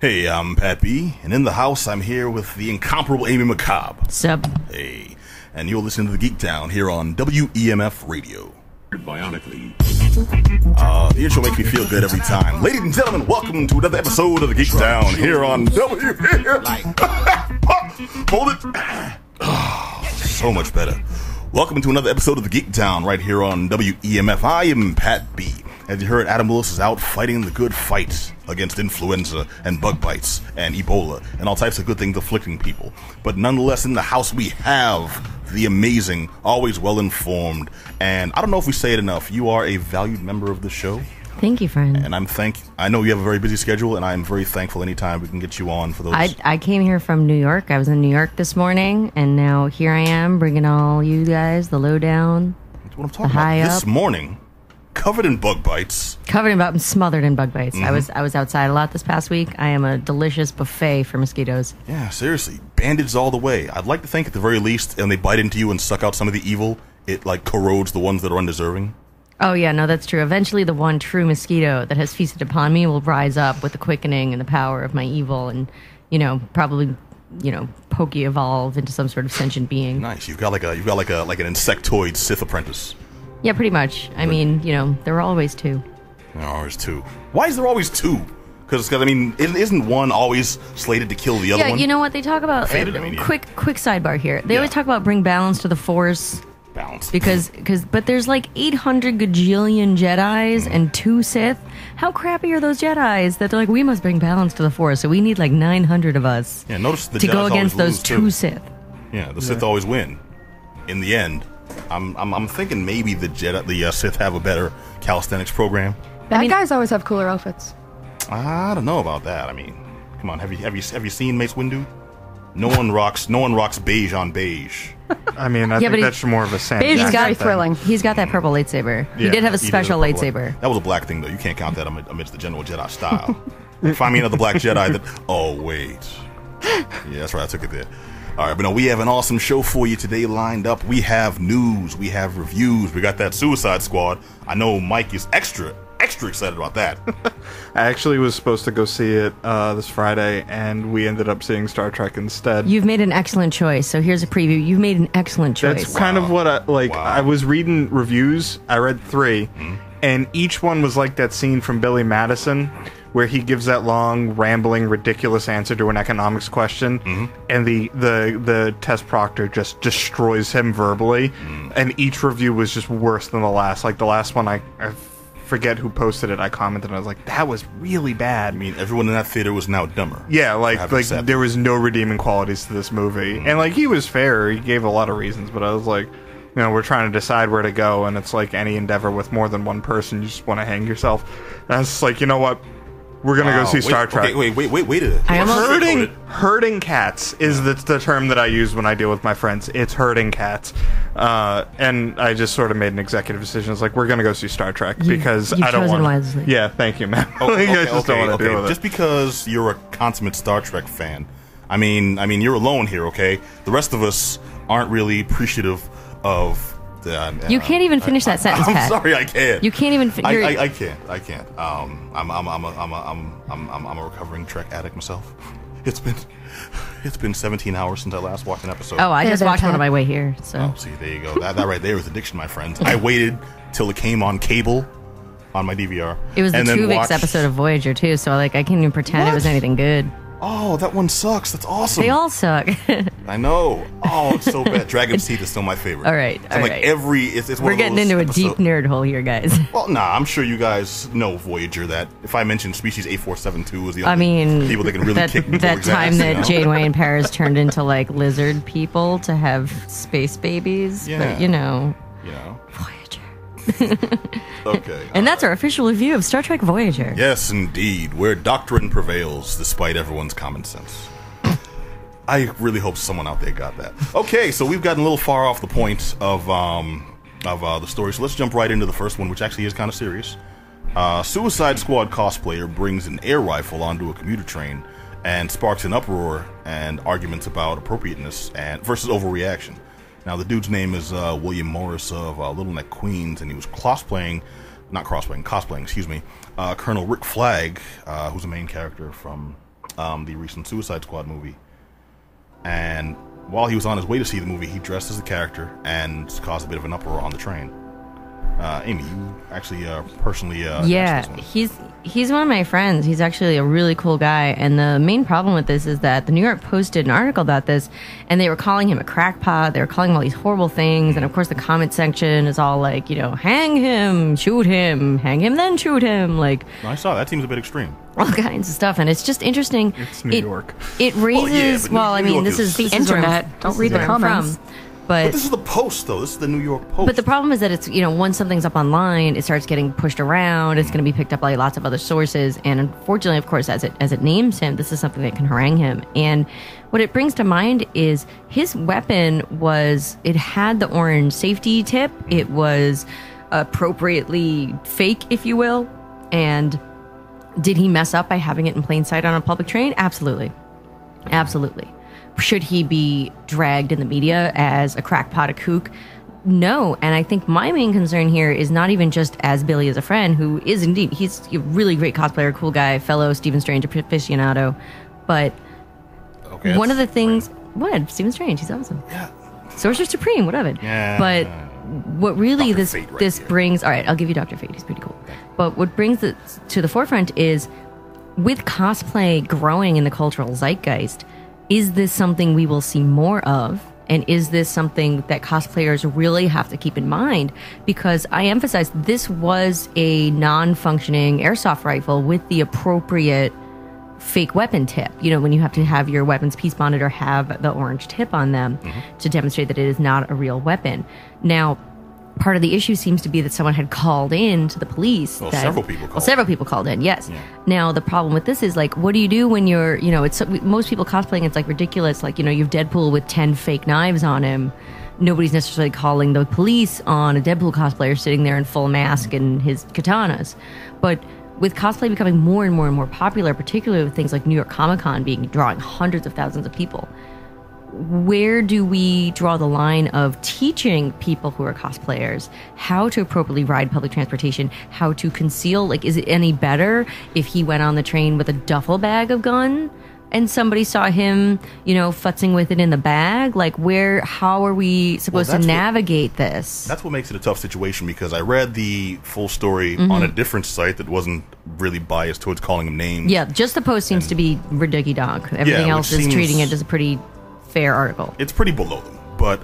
Hey, I'm Pat B, and in the house I'm here with the incomparable Amy McCobb. Sup? Hey, and you're listening to the Geek Down here on WEMF Radio. Bionically. The intro makes me feel good every time. Ladies and gentlemen, welcome to another episode of the Geek Down here on WEMF. Hold it. Oh, so much better. Welcome to another episode of the Geek Down right here on WEMF. I am Pat B. As you heard, Adam Willis is out fighting the good fight against influenza and bug bites and Ebola and all types of good things afflicting people. But nonetheless, in the house we have the amazing, always well-informed, and I don't know if we say it enough, you are a valued member of the show. Thank you, friend. And I know you have a very busy schedule, and I'm very thankful anytime we can get you on for those. I came here from New York. I was in New York this morning, and now here I am bringing all you guys the lowdown. That's what I'm talking about. This morning, covered in bug bites. I'm smothered in bug bites. Mm-hmm. I was outside a lot this past week. I am a delicious buffet for mosquitoes. Yeah, seriously. Bandaged all the way. I'd like to think at the very least, and they bite into you and suck out some of the evil, it like corrodes the ones that are undeserving. Oh, yeah, no, that's true. Eventually, the one true mosquito that has feasted upon me will rise up with the quickening and the power of my evil and, probably, pokey evolve into some sort of sentient being. Nice. You've got like an insectoid Sith apprentice. Yeah, pretty much. I mean, there are always two. There are always two. Why is there always two? Because isn't one always slated to kill the other one? Yeah, you know what they talk about? Fated, Quick sidebar here. They always talk about bring balance to the Force. Balance. But there's like 800 gajillion Jedis and 2 Sith. How crappy are those Jedis that they're like, we must bring balance to the Force, so we need like 900 of us notice the to Jedis go against those lose, 2 too. Sith. Yeah, the Sith always win. In the end, I'm thinking maybe the Sith have a better calisthenics program. Bad guys always have cooler outfits. I don't know about that. I mean, come on, have you seen Mace Windu? No one rocks beige on beige. I mean, I think that's more of a Sam Beige He's very Jackson thrilling. He's got that purple lightsaber. He did have a special lightsaber. That was a black thing, though. You can't count that amidst the general Jedi style. Find me another black Jedi that... Oh, wait. Yeah, that's right. I took it there. All right, but no, we have an awesome show for you today lined up. We have news. We have reviews. We got that Suicide Squad. I know Mike is extra excited about that. I actually was supposed to go see it this Friday, and we ended up seeing Star Trek instead. You've made an excellent choice. So here's a preview. You've made an excellent choice. That's kind of what I was reading reviews. I read 3, and each one was like that scene from Billy Madison, where he gives that long, rambling, ridiculous answer to an economics question, and the test proctor just destroys him verbally, and each review was just worse than the last. Like the last one, I forget who posted it. I commented, and I was like, that was really bad. I mean, everyone in that theater was now dumber. Yeah, like there was no redeeming qualities to this movie, and like he was fair. He gave a lot of reasons, but I was like, we're trying to decide where to go, and it's like any endeavor with more than one person, you just want to hang yourself. And I was just like, you know what? We're gonna go see Star Trek. Okay, wait. Herding cats is the term that I use when I deal with my friends. It's herding cats. And I just sort of made an executive decision. It's like, we're gonna go see Star Trek because I don't want. Wisely. Yeah, thank you, man. Okay. Deal with just because you're a consummate Star Trek fan, I mean, you're alone here. Okay, the rest of us aren't really appreciative of. You can't even finish that sentence, Pat. I'm sorry, I can't. You can't even. I can't. I'm a recovering Trek addict myself. It's been 17 hours since I last watched an episode. Oh, I just watched one on my way here. So. Oh, see, there you go. That right there is addiction, my friends. I waited till it came on cable on my DVR. It was the Tuvix episode of Voyager too, so like I can't even pretend it was anything good. Oh, that one sucks. That's awesome. They all suck. I know. Oh, it's so bad. Dragon's Teeth is still my favorite. All right. It's We're getting into a deep nerd hole here, guys. Well, nah, I'm sure you guys know Voyager. That if I mention species 8472 is the only people that can really kick that time that Janeway and Paris turned into like lizard people to have space babies. Yeah. But Voyager. Okay. And that's our official review of Star Trek Voyager. Yes, indeed, where doctrine prevails despite everyone's common sense. I really hope someone out there got that. Okay, so we've gotten a little far off the point of the story, so let's jump right into the first one, which actually is kind of serious. Suicide Squad cosplayer brings an air rifle onto a commuter train and sparks an uproar and arguments about appropriateness and versus overreaction. Now, the dude's name is William Morris of Little Neck, Queens, and he was cosplaying, Colonel Rick Flag, who's a main character from the recent Suicide Squad movie. And while he was on his way to see the movie, he dressed as the character and caused a bit of an uproar on the train. Amy, you actually personally yeah, addressed this one. he's one of my friends. He's actually a really cool guy. And the main problem with this is that the New York Post did an article about this, and they were calling him a crackpot. They were calling him all these horrible things. And of course, the comment section is all like, hang him, shoot him, hang him, then shoot him. Like, I saw that seems a bit extreme. All kinds of stuff, and it's just interesting. It's New York. It raises. New York this is the this is where internet. I'm- Don't this read is the where I'm comments. from. But this is the Post, though. This is the New York Post. But the problem is that it's, once something's up online, it starts getting pushed around. It's going to be picked up by lots of other sources. And unfortunately, of course, as it names him, this is something that can harangue him. And what it brings to mind is his weapon it had the orange safety tip. It was appropriately fake, if you will. And did he mess up by having it in plain sight on a public train? Absolutely. Absolutely. Should he be dragged in the media as a crackpot, a kook? No. And I think my main concern here is not even just as Billy as a friend, who is indeed, he's a really great cosplayer, cool guy, fellow Stephen Strange aficionado. But one of the things, what? Stephen Strange, he's awesome. Yeah. Sorcerer Supreme, whatever. Yeah. But what really Dr. Fate this here. brings, all right, I'll give you Dr. Fate, he's pretty cool. But what brings it to the forefront is, with cosplay growing in the cultural zeitgeist, is this something we will see more of? And is this something that cosplayers really have to keep in mind? Because I emphasize this was a non-functioning airsoft rifle with the appropriate fake weapon tip. When you have to have your weapons piece bonded or have the orange tip on them to demonstrate that it is not a real weapon. Now, part of the issue seems to be that someone had called in to the police. Several people called. Several people called in, yes. Yeah. Now, the problem with this is, like, what do you do when you're, it's most people cosplaying, it's like ridiculous. Like, you have Deadpool with 10 fake knives on him. Nobody's necessarily calling the police on a Deadpool cosplayer sitting there in full mask and his katanas. But with cosplay becoming more and more and more popular, particularly with things like New York Comic Con drawing hundreds of thousands of people, where do we draw the line of teaching people who are cosplayers how to appropriately ride public transportation, how to conceal? Like, is it any better if he went on the train with a duffel bag of gun and somebody saw him, futzing with it in the bag? Like, how are we supposed to navigate this? That's what makes it a tough situation, because I read the full story on a different site that wasn't really biased towards calling him names. Yeah, just the Post seems to be ridiculous dog. Everything else is treating it as a pretty fair article. It's pretty below them. But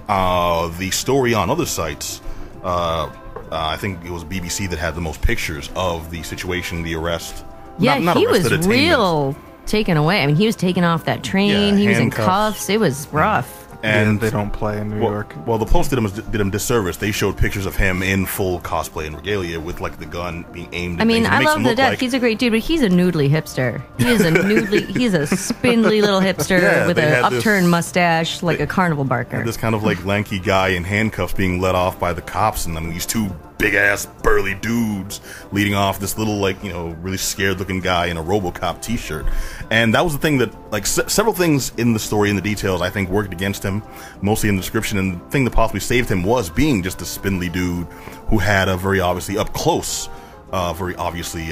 the story on other sites, I think it was BBC that had the most pictures of the situation, the arrest. Yeah, not he arrest, was the detainment. real taken away. I mean, he was taken off that train. He was in handcuffs. cuffs. It was rough. And they don't play in New York. Well, the Post did him disservice. They showed pictures of him in full cosplay and regalia with, like, the gun being aimed at I mean, things. It I makes love him the look death. like- He's a great dude, but he's a noodly hipster. He is a noodly. He's a spindly little hipster Yeah, with they an had this- upturned mustache, like a carnival barker. this kind of, like, lanky guy in handcuffs being let off by the cops, and then these two big-ass, burly dudes leading off this little, like, really scared-looking guy in a RoboCop t-shirt. And that was the thing that, like, several things in the story and the details, I think, worked against him, mostly in the description. And the thing that possibly saved him was being just a spindly dude who had a very obviously up-close, very obviously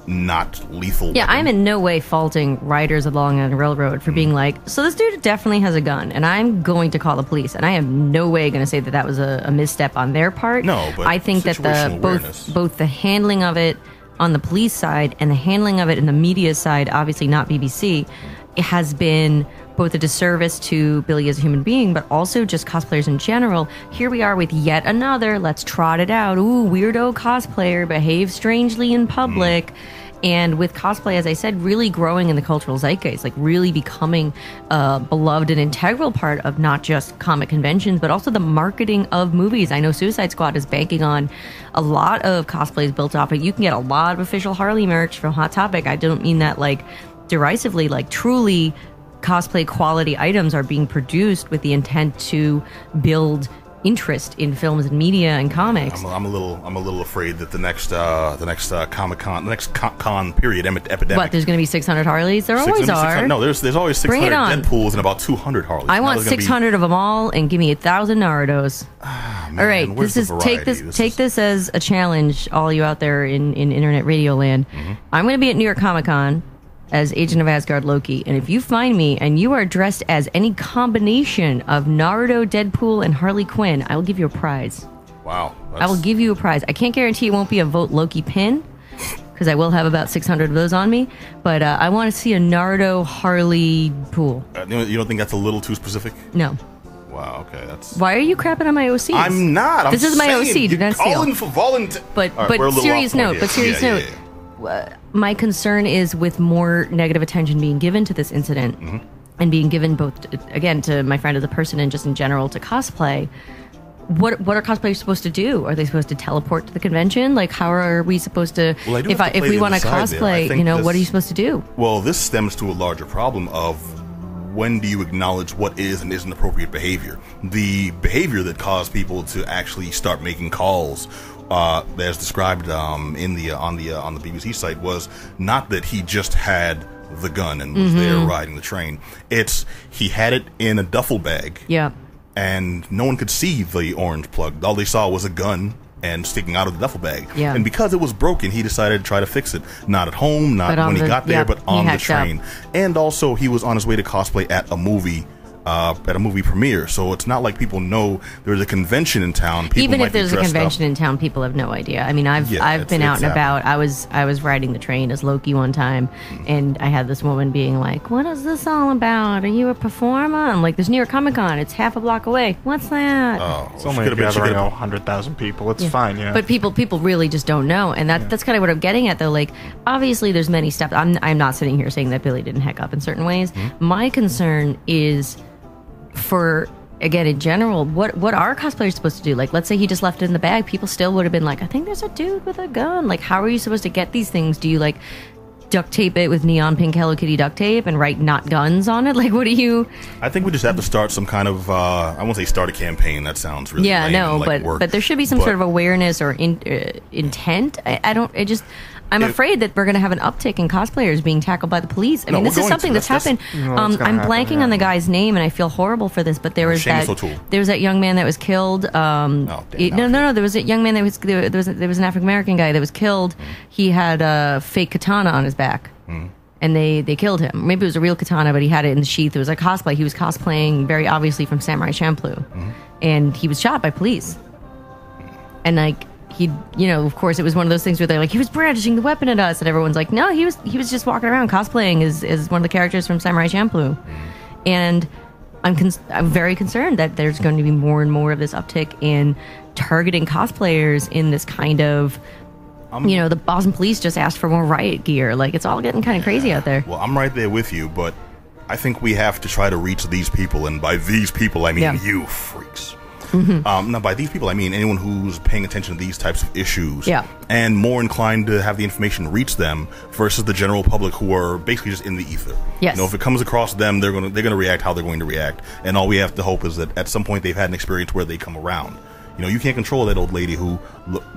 not lethal Yeah, weapon. I'm in no way faulting riders along a railroad for being like, so this dude definitely has a gun, and I'm going to call the police. And I am no way going to say that that was a misstep on their part. No, but I think that situational awareness. both the handling of it on the police side and the handling of it in the media side, obviously not BBC, it has been both a disservice to Billy as a human being, but also just cosplayers in general. Here we are with yet another, let's trot it out, weirdo cosplayer behaves strangely in public. And with cosplay, as I said, really growing in the cultural zeitgeist, like really becoming a beloved and integral part of not just comic conventions, but also the marketing of movies. I know Suicide Squad is banking on a lot of cosplays built off it. You can get a lot of official Harley merch from Hot Topic. I don't mean that like derisively, like truly cosplay quality items are being produced with the intent to build interest in films and media and comics. I'm a little afraid that the next Comic-Con, the next con period epidemic. What, there's going to be 600 Harleys? There always are. No, there's always Bring 600 it on. Deadpools and about 200 Harleys. I Now want there's gonna be- 600 of them all, and give me 1,000 Narutos. Man, All right, where's this the is take variety? this as a challenge, all you out there in internet radio land. Mm-hmm. I'm going to be at New York Comic Con as Agent of Asgard Loki, and if you find me and you are dressed as any combination of Naruto, Deadpool, and Harley Quinn, I will give you a prize. Wow. I will give you a prize. I can't guarantee it won't be a Vote Loki pin, because I will have about 600 of those on me, but I want to see a Naruto Harley pool. You don't think that's a little too specific? No. Wow, okay, that's... Why are you crapping on my OCs? I'm not. This is my OC. Do not steal. Calling for volunteer. But serious note. My concern is with more negative attention being given to this incident, and being given both, again, to my friend as a person and just in general to cosplay. What are cosplayers supposed to do? Are they supposed to teleport to the convention? Like, how are we supposed to? Well, if we want to cosplay, what are you supposed to do? Well, this stems to a larger problem of when do you acknowledge what is and isn't appropriate behavior? The behavior that caused people to actually start making calls, as described on the BBC site, was not that he just had the gun and was there riding the train. It's he had it in a duffel bag. Yeah. And no one could see the orange plug. All they saw was a gun and sticking out of the duffel bag. Yeah. And because it was broken, he decided to try to fix it. Not at home, not when he got there, but on the train. And also, he was on his way to cosplay at a movie premiere. So it's not like people know there's a convention in town. Even if there's a convention in town, people have no idea. I mean, I've been out and about. I was riding the train as Loki one time, and I had this woman being like, "What is this all about? Are you a performer?" I'm like, "There's New York Comic Con. It's half a block away. What's that?" Oh, it's only gathering 100,000 people. It's fine, yeah. But people really just don't know, and that's kind of what I'm getting at, though. Like, obviously, there's many steps. I'm not sitting here saying that Billy didn't heck up in certain ways. My concern is, for, again, in general, what are cosplayers supposed to do? Like, let's say he just left it in the bag. People still would have been like, I think there's a dude with a gun. Like, how are you supposed to get these things? Do you, like, duct tape it with neon pink Hello Kitty duct tape and write "not guns" on it? Like, what do you... I think we just have to start some kind of, I won't say start a campaign. That sounds really lame and like work. But there should be some sort of awareness or intent. I'm afraid that we're going to have an uptick in cosplayers being tackled by the police. I mean, this is something that's happened. I'm blanking on the guy's name, and I feel horrible for this. But there was that young man that was killed. No, there was a young man that was there was an African American guy that was killed. He had a fake katana on his back, and they killed him. Maybe it was a real katana, but he had it in the sheath. It was a cosplay. He was cosplaying very obviously from Samurai Champloo, and he was shot by police. And like, he, of course, it was one of those things where they're like, he was brandishing the weapon at us, and everyone's like, no, he was just walking around cosplaying as one of the characters from Samurai Champloo. And I'm very concerned that there's going to be more and more of this uptick in targeting cosplayers in this kind of, the Boston police just asked for more riot gear. Like, it's all getting kind of crazy out there. Well, I'm right there with you, but I think we have to try to reach these people, and by these people, I mean you freaks. Now, by these people, I mean anyone who's paying attention to these types of issues, and more inclined to have the information reach them versus the general public who are basically just in the ether. Yes. If it comes across them, they're gonna react how they're going to react, and all we have to hope is that at some point they've had an experience where they come around. You can't control that old lady who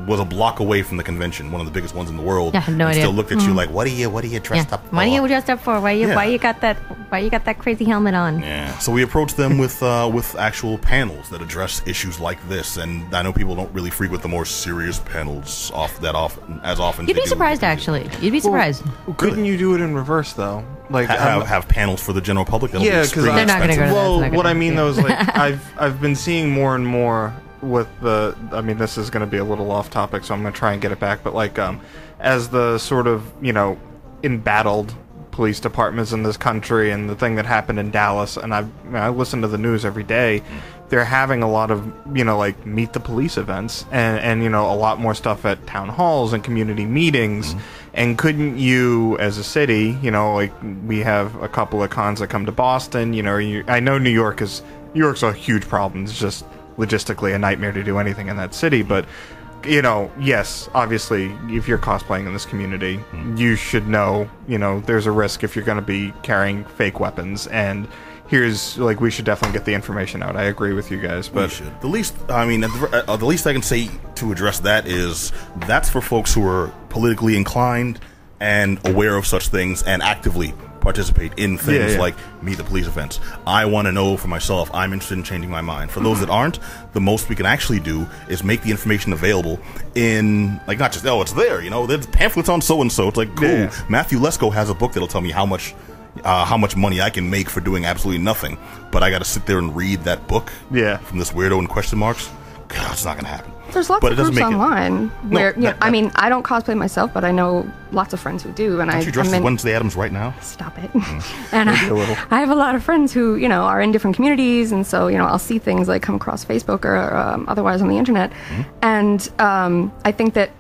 was a block away from the convention, one of the biggest ones in the world. Yeah, I have no idea. Still looked at you like, what are you dressed up for? What are you dressed up for? Why you got that crazy helmet on? Yeah. So we approached them with actual panels that address issues like this, and I know people don't really frequent the more serious panels as often. You'd be surprised, actually. You'd be surprised. Well, couldn't you do it in reverse though? Like have panels for the general public? Because they're not going to go to that. Well, what I mean though is like I've been seeing more and more with this is going to be a little off topic, so I'm going to try and get it back, but like as the sort of embattled police departments in this country, and the thing that happened in Dallas, and I listen to the news every day, they're having a lot of like meet the police events, and a lot more stuff at town halls and community meetings. And couldn't you, as a city, like we have a couple of cons that come to Boston, I know New York's a huge problem. It's just logistically a nightmare to do anything in that city, but yes, obviously if you're cosplaying in this community, you should know there's a risk if you're going to be carrying fake weapons, and we should definitely get the information out. I agree with you guys, but we should. The least I can say to address that is that's for folks who are politically inclined and aware of such things and actively participate in things like Meet the Police events. I want to know for myself. I'm interested in changing my mind. For those that aren't, the most we can actually do is make the information available in, like, not just, oh, it's there, you know, there's pamphlets on so-and-so. It's like, cool. Yeah. Matthew Lesko has a book that'll tell me how much money I can make for doing absolutely nothing. But I got to sit there and read that book from this weirdo in question marks. God, it's not going to happen. There's lots of groups online where, I mean, I don't cosplay myself, but I know lots of friends who do. And Aren't you dressed as Wednesday Addams right now? Stop it. And I have a lot of friends who, you know, are in different communities. And so, you know, I'll see things like come across Facebook or otherwise on the internet. And I think that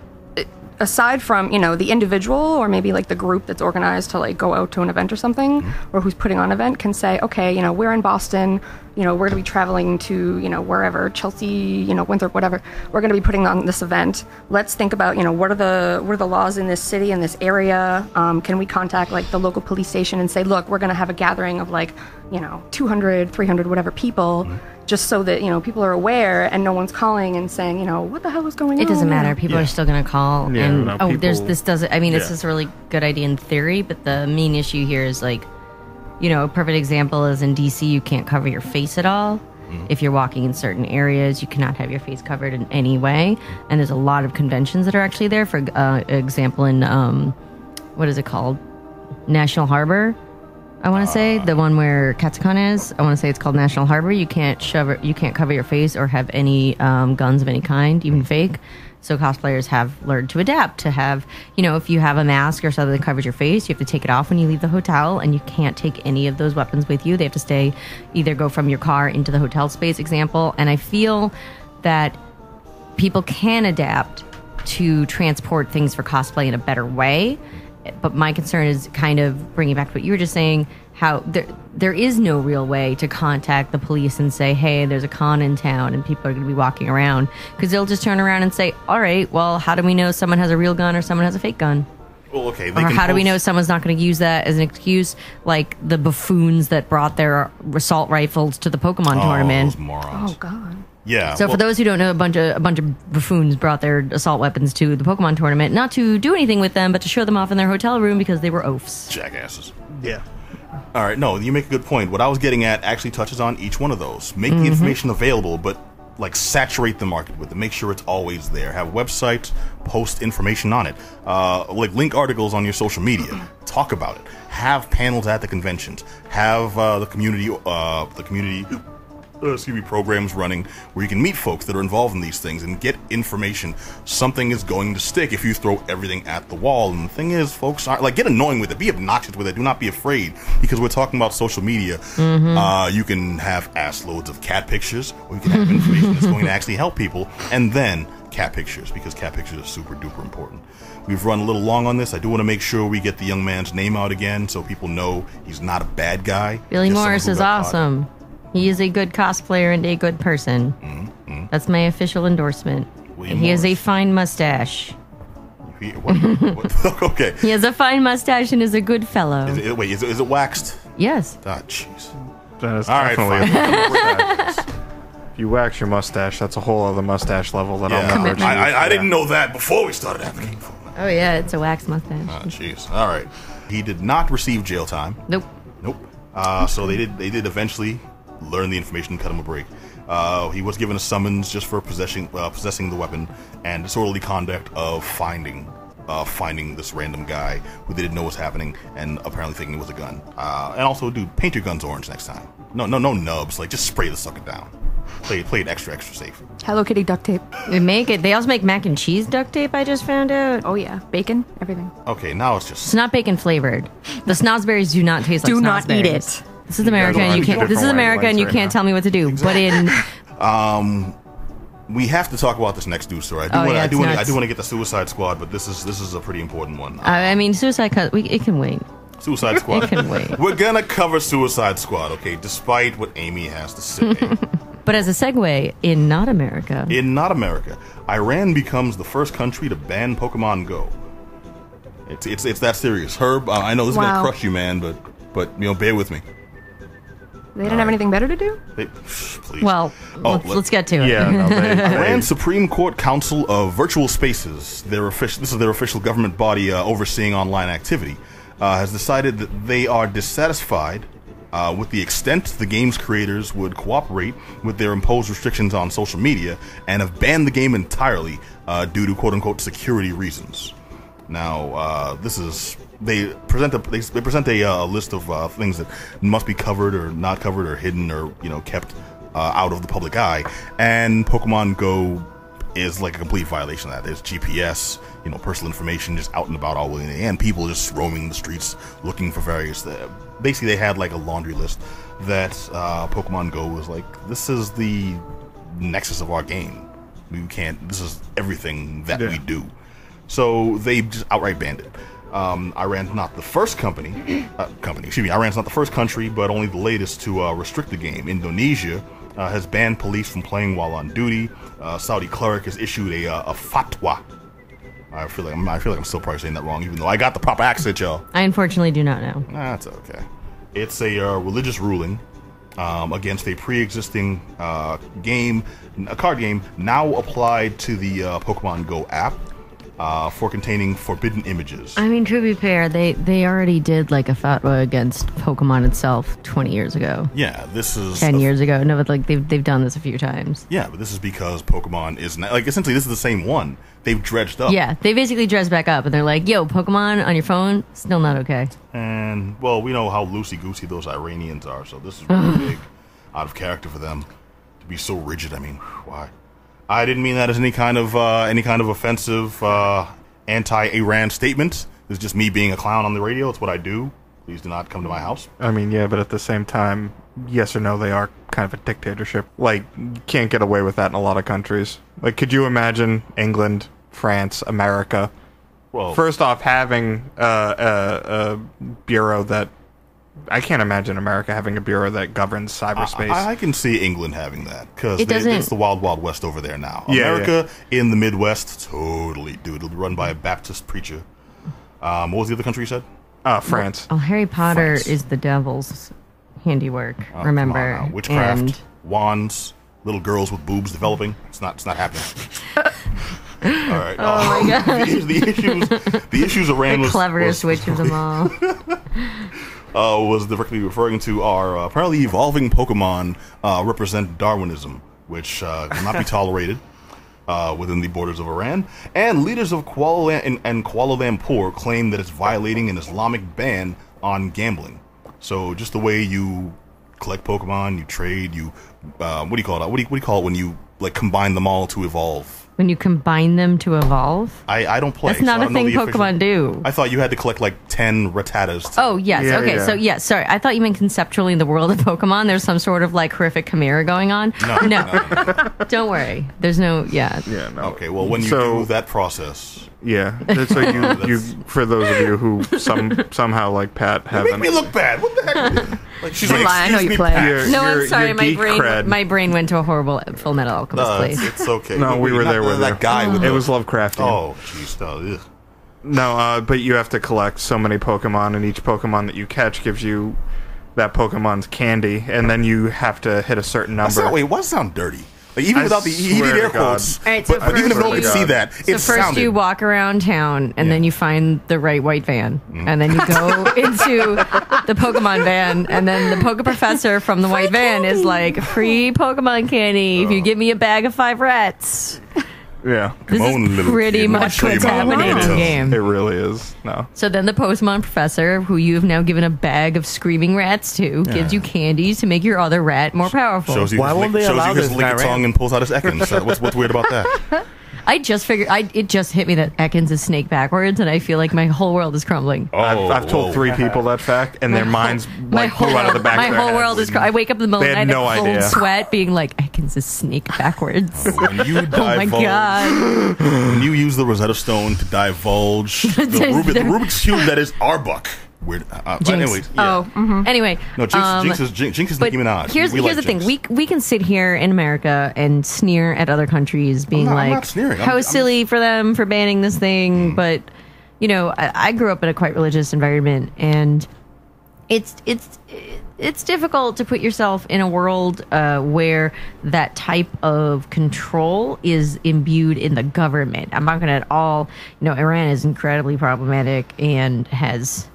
aside from, you know, the individual or maybe like the group that's organized to like go out to an event or something, or who's putting on an event can say, okay, you know, we're in Boston, you know, we're going to be traveling to, you know, wherever, Chelsea, you know, Winthrop, whatever, we're going to be putting on this event. Let's think about, you know, what are the laws in this city, in this area? Can we contact like the local police station and say, look, we're going to have a gathering of like, you know, 200, 300, whatever people, just so that, you know, people are aware and no one's calling and saying, you know, what the hell is going on? It doesn't matter. People are still going to call. Yeah, and, no, this doesn't, I mean, this is a really good idea in theory, but the main issue here is like, you know, a perfect example is in DC, you can't cover your face at all. If you're walking in certain areas, you cannot have your face covered in any way. And there's a lot of conventions that are actually there. For example, in, what is it called? National Harbor. I want to say the one where Katsucon is. I want to say it's called National Harbor. You can't cover your face or have any guns of any kind, even fake. So cosplayers have learned to adapt to have, you know, if you have a mask or something that covers your face, you have to take it off when you leave the hotel, and you can't take any of those weapons with you. They have to either go from your car into the hotel space, example. And I feel that people can adapt to transport things for cosplay in a better way. But my concern is kind of bringing back to what you were just saying, how there is no real way to contact the police and say, hey, there's a con in town and people are going to be walking around. Because they'll just turn around and say, all right, well, how do we know someone has a real gun or someone has a fake gun? Well, okay. Or how do we know someone's not going to use that as an excuse, like the buffoons that brought their assault rifles to the Pokemon tournament? Those morons. Oh, God. Yeah. So for those who don't know, a bunch of buffoons brought their assault weapons to the Pokemon tournament, not to do anything with them, but to show them off in their hotel room because they were oafs. Jackasses. Yeah. All right. No, you make a good point. What I was getting at actually touches on each one of those. Make the information available, but like saturate the market with it. Make sure it's always there. Have websites, post information on it. Like link articles on your social media. Talk about it. Have panels at the conventions. Have the community programs running where you can meet folks that are involved in these things and get information. Something is going to stick if you throw everything at the wall. And the thing is, folks aren't like, get annoying with it, be obnoxious with it, do not be afraid, because we're talking about social media. You can have ass loads of cat pictures, or you can have information that's going to actually help people, and then cat pictures, because cat pictures are super duper important. We've run a little long on this. I do want to make sure we get the young man's name out again so people know he's not a bad guy. Billy Morris is awesome. He is a good cosplayer and a good person. That's my official endorsement. He has a fine mustache. Okay. He has a fine mustache and is a good fellow. Is it waxed? Yes. Ah, jeez. That is All right, definitely If you wax your mustache, that's a whole other mustache level that I'll never achieve. I didn't know that before we started advocating for it. Oh, yeah, it's a wax mustache. Ah, jeez. All right. He did not receive jail time. Nope. So they did eventually learn the information and cut him a break. He was given a summons just for possessing the weapon and disorderly conduct of finding this random guy who they didn't know was happening and apparently thinking it was a gun. And also, dude, paint your guns orange next time. No nubs. Like, just spray the sucker down. Play it extra safe. Hello Kitty duct tape. They also make mac and cheese duct tape, I just found out. Oh, yeah. Bacon, everything. Okay, now it's just... It's not bacon flavored. The snozberries do not taste like Do snozberries. not eat it. This is America, and you can't. This is America, and you can't tell me what to do. Exactly. But in we have to talk about this next news story. I do want to get the Suicide Squad, but this is a pretty important one. I mean, Suicide Squad. It can wait. Suicide Squad. It can wait. We're gonna cover Suicide Squad, okay? Despite what Amy has to say. But as a segue, in not America, Iran becomes the first country to ban Pokemon Go. It's that serious. Herb, I know this is gonna crush you, man, but you know, bear with me. They didn't have anything better to do? Please. Well, let's get to it. Yeah, no, Iran Supreme Court Council of Virtual Spaces, this is their official government body overseeing online activity, has decided that they are dissatisfied with the extent the game's creators would cooperate with their imposed restrictions on social media and have banned the game entirely due to quote-unquote security reasons. Now, they present a list of things that must be covered or not covered or hidden or kept out of the public eye, and Pokemon Go is like a complete violation of that. There's GPS, personal information just out and about all willy, and people just roaming the streets looking for various. Basically, they had like a laundry list that Pokemon Go was like, this is the nexus of our game. This is everything that we do. So they just outright banned it. Iran's not the first Iran's not the first country, but only the latest to restrict the game. Indonesia has banned police from playing while on duty. Saudi cleric has issued a fatwa. I feel like I'm still probably saying that wrong, even though I got the proper accent, y'all. I unfortunately do not know. That's okay. It's a religious ruling against a pre-existing game, a card game, now applied to the Pokemon Go app. For containing forbidden images. I mean, to be fair, they already did like a fatwa against Pokemon itself 20 years ago. Yeah, this is 10 years ago. No, but like they've done this a few times. Yeah, but this is because Pokemon is not, like, essentially this is the same one. They've dredged up. Yeah, they basically dredged back up, and they're like, "Yo, Pokemon on your phone, still not okay." And well, we know how loosey-goosey those Iranians are, so this is really big, out of character for them to be so rigid. I mean, why? I didn't mean that as any kind of offensive anti-Iran statement. It's just me being a clown on the radio. It's what I do. Please do not come to my house. I mean, yeah, but at the same time, yes or no, they are kind of a dictatorship. Like, you can't get away with that in a lot of countries. Like, could you imagine England, France, America? Well, first off, having a bureau that... I can't imagine America having a bureau that governs cyberspace. I can see England having that, because it's the wild, wild west over there now. America in the Midwest, totally, dude. It'll be run by a Baptist preacher. What was the other country you said? France. Oh, Harry Potter is the devil's handiwork, remember. Witchcraft, wands, little girls with boobs developing. It's not happening. All right. Oh my god. The issues Iran the cleverest witch of them all. Was directly referring to are apparently evolving Pokemon represent Darwinism, which cannot be tolerated within the borders of Iran. And leaders of Kuala Lumpur claim that it's violating an Islamic ban on gambling. So just the way you collect Pokemon, you trade, what do you call it? What do you call it when you like combine them all to evolve? When you combine them to evolve? I don't play. That's not a thing Pokemon do. I thought you had to collect like 10 Rattatas. Oh, yes. Yeah, okay, so yes, sorry. I thought you meant conceptually in the world of Pokemon, there's some sort of like horrific chimera going on. No. Don't worry. There's no, Yeah, no. Okay, well, when you do that process... Yeah, so you for those of you who somehow like Pat haven't... Make me look bad. What the heck? Like, she's like, I know you play. I'm sorry. Your My brain went to a horrible Full Metal Alchemist place. It's okay. No, we were there with that guy. It was Lovecraftian. Oh, jeez. No, but you have to collect so many Pokemon, and each Pokemon that you catch gives you that Pokemon's candy, and then you have to hit a certain number. Wait, what sound dirty? Like, even without the he did air quotes. All right, so but even if no one could see that, so first you walk around town, and then you find the right white van, and then you go into the Pokemon van, and then the Poke Professor from the white van is like, free Pokemon candy if you give me a bag of 5 rats. Yeah. This is pretty much what's happening in the game. It really is. No. So then the Pokemon Professor, who you've now given a bag of screaming rats to, gives you candies to make your other rat more powerful. Why won't they allow this? Shows you his lick tongue and pulls out his Ekans. What's weird about that? I just figured, it just hit me that Ekans is snake backwards, and I feel like my whole world is crumbling. I've told 3 people that fact, and their minds like flew out of the back my of their whole head. world is I wake up in the middle of the night no in cold idea. sweat, being like, Ekans is snake backwards. When you divulge, oh my god. When you use the Rosetta Stone to divulge the Rubik's Cube that is Arbok. Weird. Anyway, Anyway, no, Jinx is Nicki Minaj. Here's the thing: we can sit here in America and sneer at other countries, being I'm not sneering. how silly for them for banning this thing. But I grew up in a quite religious environment, and it's difficult to put yourself in a world where that type of control is imbued in the government. I'm not going to at all. Iran is incredibly problematic and has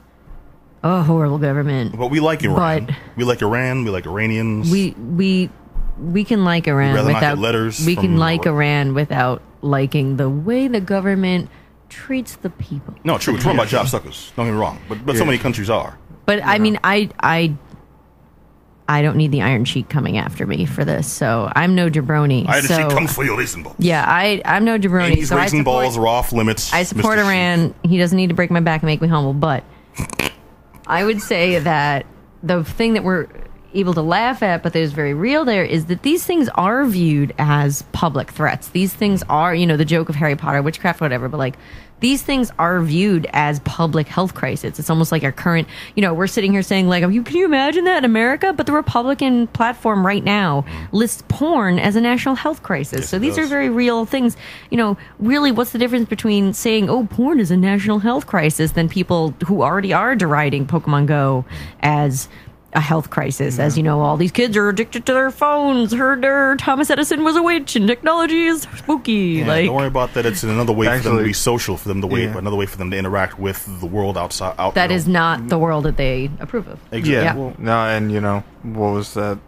a horrible government. But we like Iran. But we like Iran. We like Iranians. We can like Iran rather not without get letters we from can like our- Iran without liking the way the government treats the people. No, true. It's run by job suckers. Don't get me wrong. But so many countries are. But I mean, I don't need the Iron Sheik coming after me for this, so I'm no jabroni. I had so, to comes for your racing balls. yeah, I'm no jabroni. And these So racing balls are off limits. I support Mr. Sheik. Iran. He doesn't need to break my back and make me humble, but I would say that the thing that we're able to laugh at, but that is very real there, is that these things are viewed as public threats. These things are, the joke of Harry Potter, witchcraft, whatever, but like, these things are viewed as public health crisis. It's almost like our current, we're sitting here saying like, can you imagine that in America? But the Republican platform right now lists porn as a national health crisis. Yes, so it these does. are very real things. Really, what's the difference between saying, oh, porn is a national health crisis than people who already are deriding Pokemon Go as a health crisis, as all these kids are addicted to their phones. Heard Thomas Edison was a witch, and technology is spooky. Yeah, like, don't worry about that. It's another way for them to Actually, be social, for them to wait, yeah. another way for them to interact with the world outside. that is not the world that they approve of. Exactly. Yeah. Yeah. Well, no, and what was that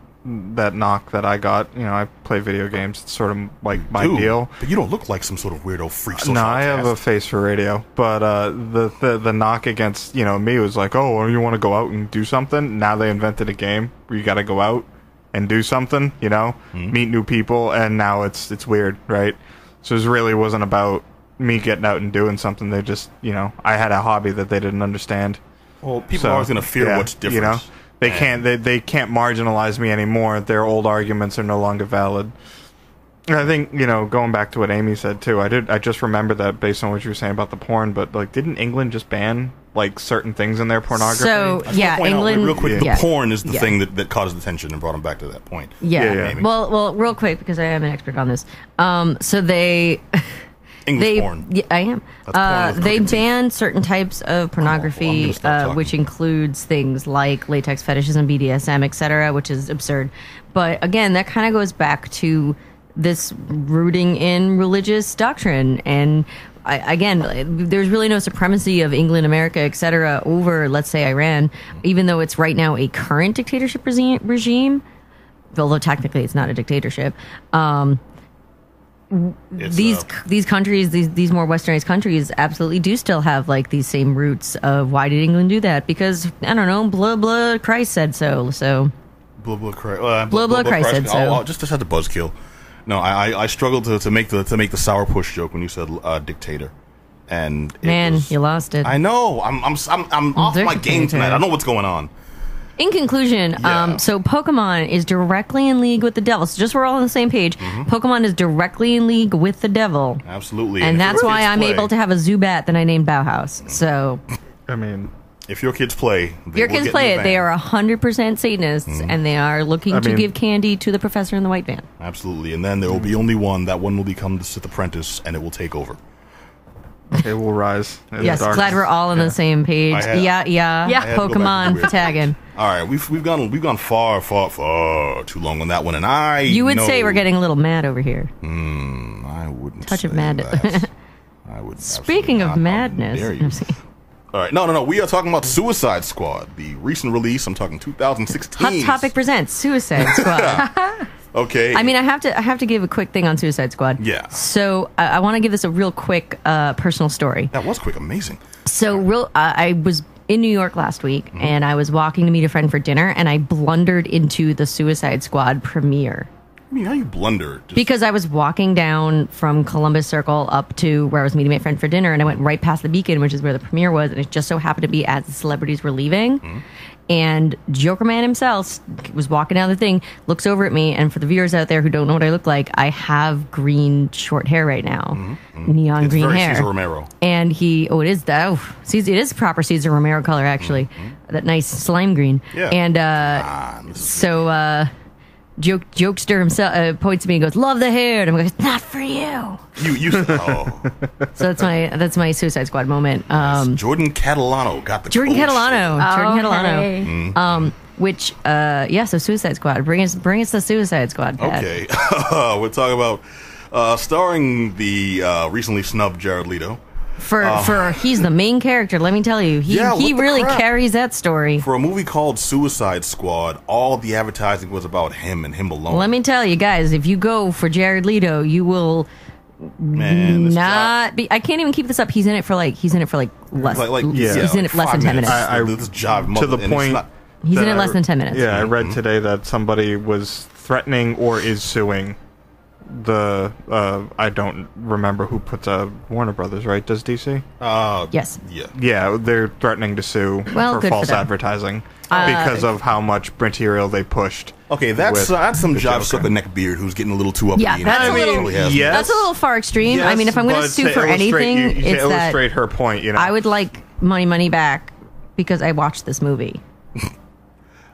knock that I got? I play video games. It's sort of like my Dude, deal. But you don't look like some sort of weirdo freak. Social No, I have a outcast. face for radio, but the knock against me was like, oh, well, you want to go out and do something? Now they invented a game where you got to go out and do something, meet new people, and now it's weird, right? So it really wasn't about me getting out and doing something. They just, I had a hobby that they didn't understand. Well, people are always going to fear what's different. They can't marginalize me anymore. Their old arguments are no longer valid. And I think, going back to what Amy said too, I just remember that based on what you were saying about the porn, but like didn't England just ban like certain things in their pornorography? So yeah, Point out England. real quick. Yeah. The porn is the Yeah. thing that caught his attention and brought him back to that point. Yeah. Yeah. Amy. Well, real quick because I am an expert on this. So they. English porn. Yeah, I am. That's porn with They crooked teeth. ban certain types of pornography, gonna stop talking. which includes things like latex fetishism, BDSM, etc., which is absurd. But again, that kind of goes back to this rooting in religious doctrine. And again, there's really no supremacy of England, America, etc., over, let's say, Iran, even though it's right now a current dictatorship regime, although technically it's not a dictatorship. It's, These countries, these more westernized countries, absolutely do still have like these same roots of why did England do that? Because I don't know, blah Christ said so. So Blah blah Christ. Blah Christ said so. I'll just had to buzzkill. No, I struggled to make the sourpuss joke when you said dictator, and you lost it. I know. I'm off my game tonight. I don't know what's going on. In conclusion, Yeah. so Pokemon is directly in league with the devil. So just so we're all on the same page, Pokemon is directly in league with the devil. Absolutely. And if that's your why kids I'm play- able to have a Zubat that I named Bauhaus. So I mean, If your kids play, they your will kids get play in the it. They van. are 100% Satanists, and they are looking I to mean- give candy to the professor in the white van. Absolutely, and then there will be only one. That one will become the Sith apprentice, and it will take over. it will rise. in the Yes, darkness. glad we're all on the same page. I have- Yeah. I had to go back to Pokemon the weird. tagging. All right, we've gone far too long on that one, and I You would know- say we're getting a little mad over here. I wouldn't. Touch of say madness. that. I would. Speaking of absolutely not. How madness, dare I'm you. saying- All right, no. We are talking about Suicide Squad, the recent release. I'm talking 2016. Hot Topic presents Suicide Squad. Okay. I mean, I have to give a quick thing on Suicide Squad. Yeah. So I want to give this a real quick personal story. that was quick, amazing. So I was in New York last week, and I was walking to meet a friend for dinner, and I blundered into the Suicide Squad premiere. I mean, how you blunder? Just, Because I was walking down from Columbus Circle up to where I was meeting my friend for dinner, and I went right past the Beacon, which is where the premiere was, and it just so happened to be as the celebrities were leaving. And Joker Man himself was walking down the thing, looks over at me, and for the viewers out there who don't know what I look like, I have green short hair right now, neon it's green very hair. Cesar Romero. And it is that. It is proper Cesar Romero color actually, that nice slime green. Yeah. And This is- so. Jokester himself points to me and goes, "Love the hair," and I'm like, "It's not for you." you. Oh, So that's my Suicide Squad moment. Jordan Catalano got the Jordan cold Catalano, Jordan Okay. Catalano. Which so Suicide Squad. Bring us the Suicide Squad. Pat. Okay, we're talking about starring the recently snubbed Jared Leto. For he's the main character. Let me tell you, he really carries that story. For a movie called Suicide Squad, all the advertising was about him and him alone. Let me tell you guys, if you go for Jared Leto, you will not be. I can't even keep this up. He's in it for less. He's in it less than 10 minutes. This job to the point. He's in it less than 10 minutes. Yeah, I read today that somebody was threatening or is suing I don't remember who puts Warner Brothers, right? Does DC? Yes. Yeah, they're threatening to sue for false advertising because of how much material they pushed. Okay, that's some job sucker neckbeard who's getting a little too uppity. Yeah, that's a little far extreme. Yes, I mean, if I'm going to sue for anything, it's to illustrate her point. I would like my money back because I watched this movie.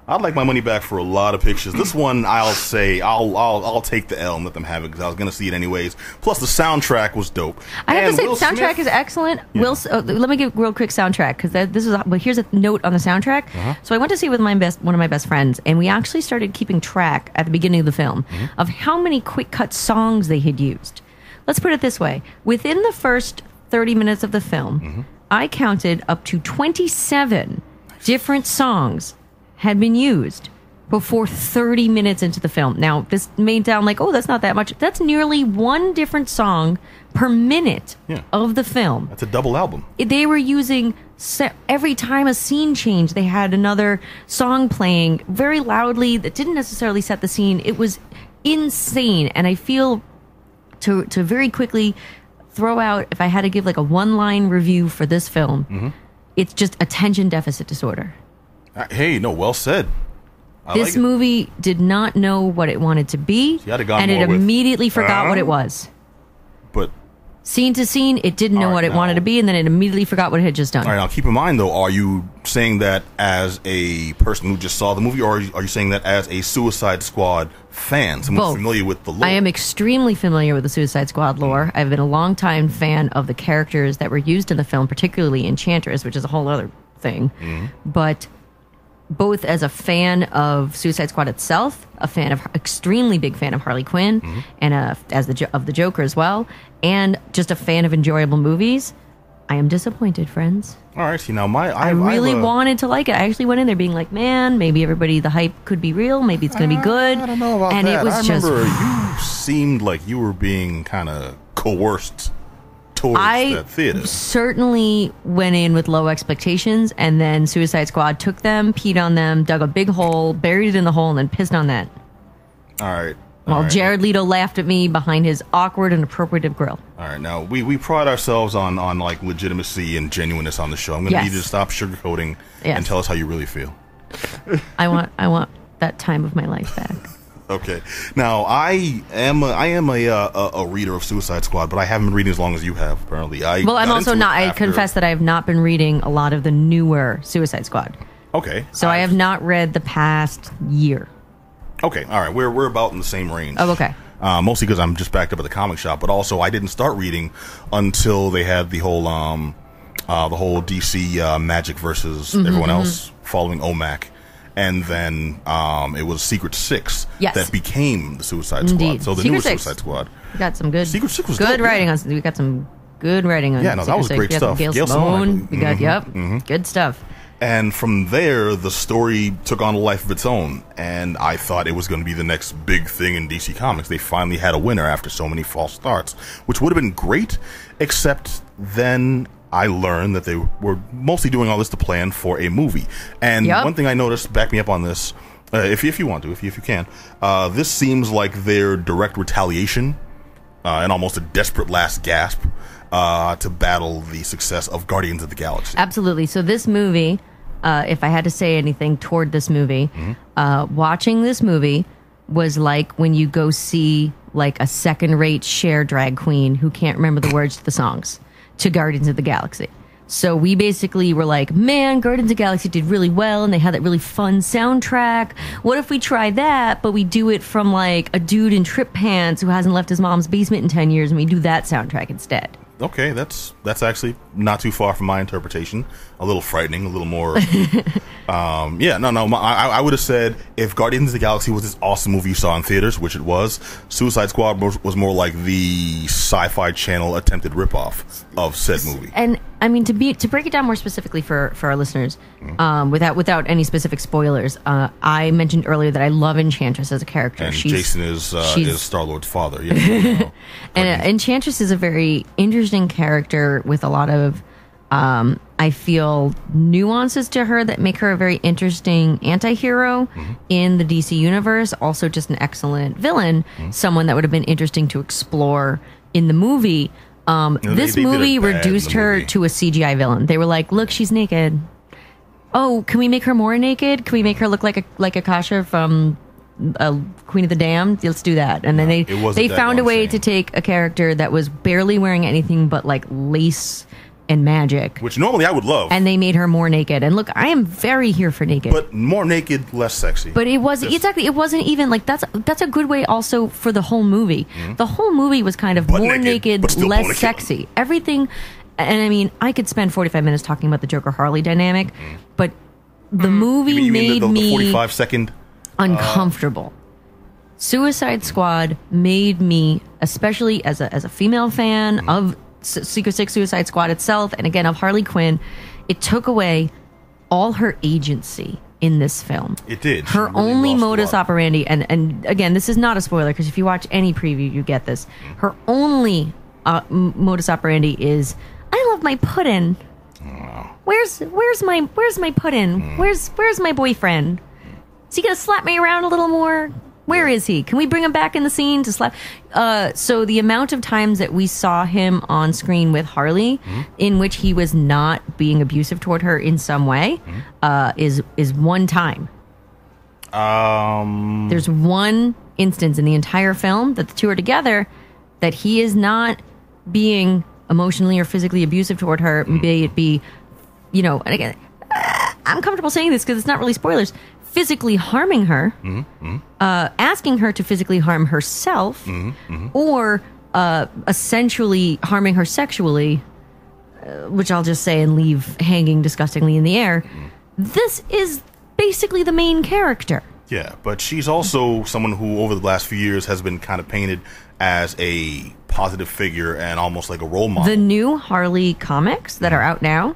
I'd like my money back for a lot of pictures. This one, I'll say, I'll take the L and let them have it because I was going to see it anyways. Plus, the soundtrack was dope. I have to say, the soundtrack is excellent. Yeah. Let me give a real quick soundtrack because here's a note on the soundtrack. So I went to see it with one of my best friends, and we actually started keeping track at the beginning of the film of how many quick cut songs they had used. Let's put it this way: within the first 30 minutes of the film, I counted up to 27 different songs had been used before 30 minutes into the film. Now, this may sound like, oh, that's not that much. That's nearly one different song per minute of the film. That's a double album. They were using, every time a scene changed, they had another song playing very loudly that didn't necessarily set the scene. It was insane. And I feel, to very quickly throw out, if I had to give like a one-line review for this film, it's just attention deficit disorder. Hey, no, well said. This movie did not know what it wanted to be, and it immediately forgot what it was. But scene to scene, it didn't know what it wanted to be, and then it immediately forgot what it had just done. All right, now keep in mind, though, are you saying that as a person who just saw the movie, or are you saying that as a Suicide Squad fan, someone familiar with the lore? I am extremely familiar with the Suicide Squad lore. I've been a longtime fan of the characters that were used in the film, particularly Enchantress, which is a whole other thing. But both as a fan of Suicide Squad itself, extremely big fan of Harley Quinn, and of the Joker as well, and just a fan of enjoyable movies, I am disappointed, friends. All right, see now, I really wanted to like it. I actually went in there being like, man, maybe the hype could be real, maybe it's going to be good. I don't know about and that. It was you seemed like you were being kind of coerced towards that theater. Certainly went in with low expectations, and then Suicide Squad took them, peed on them, dug a big hole, buried it in the hole, and then pissed on that. All right. While Jared Leto laughed at me behind his awkward and appropriative grill. All right. Now, we pride ourselves on like legitimacy and genuineness on the show. I'm going to need you to stop sugarcoating and tell us how you really feel. I want that time of my life back. Okay. Now, I am a reader of Suicide Squad, but I haven't been reading as long as you have, apparently. I'm also not. I confess that I have not been reading a lot of the newer Suicide Squad. Okay. So I have not read the past year. Okay. All right. We're about in the same range. Oh, okay. Mostly because I'm just backed up at the comic shop, but also I didn't start reading until they had the whole DC Magic versus everyone else following OMAC. And then it was Secret Six that became the Suicide Squad. So the new Suicide Squad. We got some good Secret Six was good dope, writing on. We got some good writing on. Yeah, no, that was great stuff. Gail Simone. We got good stuff. And from there, the story took on a life of its own. And I thought it was going to be the next big thing in DC Comics. They finally had a winner after so many false starts, which would have been great, except then I learned that they were mostly doing all this to plan for a movie. And one thing I noticed, back me up on this, if you want to, if you can, this seems like their direct retaliation and almost a desperate last gasp to battle the success of Guardians of the Galaxy. Absolutely. So this movie, if I had to say anything toward this movie, watching this movie was like when you go see like a second-rate Cher drag queen who can't remember the words to the songs to Guardians of the Galaxy. So we basically were like, man, Guardians of the Galaxy did really well, and they had that really fun soundtrack. What if we try that, but we do it from like a dude in trip pants who hasn't left his mom's basement in 10 years, and we do that soundtrack instead? Okay, that's actually not too far from my interpretation. A little frightening, a little more. I would have said if Guardians of the Galaxy was this awesome movie you saw in theaters, which it was, Suicide Squad was more like the Sci-Fi Channel attempted ripoff of said movie. And I mean, to break it down more specifically for our listeners, without any specific spoilers, I mentioned earlier that I love Enchantress as a character. And Jason is Star-Lord's father. Yes, and Enchantress is a very interesting character with a lot of, I feel, nuances to her that make her a very interesting anti-hero in the DC universe. Also just an excellent villain, someone that would have been interesting to explore in the movie. This movie reduced her to a CGI villain. They were like, look, she's naked. Oh, can we make her more naked? Can we make her look like Akasha from Queen of the Damned? Let's do that. And then they found a way to take a character that was barely wearing anything but like lace and magic, which normally I would love, and they made her more naked. And look, I am very here for naked, but more naked, less sexy. But it wasn't exactly. It wasn't even like that's a good way also for the whole movie. The whole movie was kind of more naked less sexy. Everything. And I mean, I could spend 45 minutes talking about the Joker-Harley dynamic, but the movie made me 45-second uncomfortable. Suicide Squad made me, especially as a female fan of Secret Six Suicide Squad itself, and again of Harley Quinn, it took away all her agency in this film. It did. Her only modus operandi, and again, this is not a spoiler because if you watch any preview, you get this. Her only modus operandi is, I love my puddin'. Where's my puddin'? Where's my boyfriend? Is he gonna slap me around a little more? Where is he? Can we bring him back in the scene to slap? So the amount of times that we saw him on screen with Harley, in which he was not being abusive toward her in some way, is one time. There's one instance in the entire film that the two are together that he is not being emotionally or physically abusive toward her, may it be, and again, I'm comfortable saying this because it's not really spoilers, physically harming her, asking her to physically harm herself, or essentially harming her sexually, which I'll just say and leave hanging disgustingly in the air. This is basically the main character. Yeah, but she's also someone who over the last few years has been kind of painted as a positive figure and almost like a role model. The new Harley comics that are out now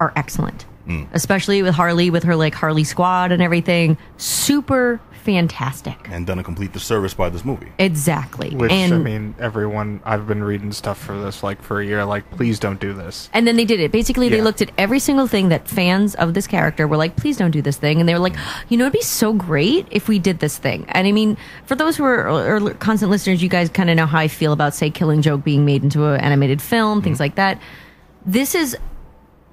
are excellent. Especially with Harley, with her like Harley Squad and everything. Super fantastic. And done a complete disservice by this movie. Exactly. Which, I mean, everyone, I've been reading stuff for this like for a year, like, please don't do this. And then they did it. Basically, they looked at every single thing that fans of this character were like, please don't do this thing. And they were like, it'd be so great if we did this thing. And I mean, for those who are constant listeners, you guys kind of know how I feel about, say, Killing Joke being made into an animated film, things like that. This is...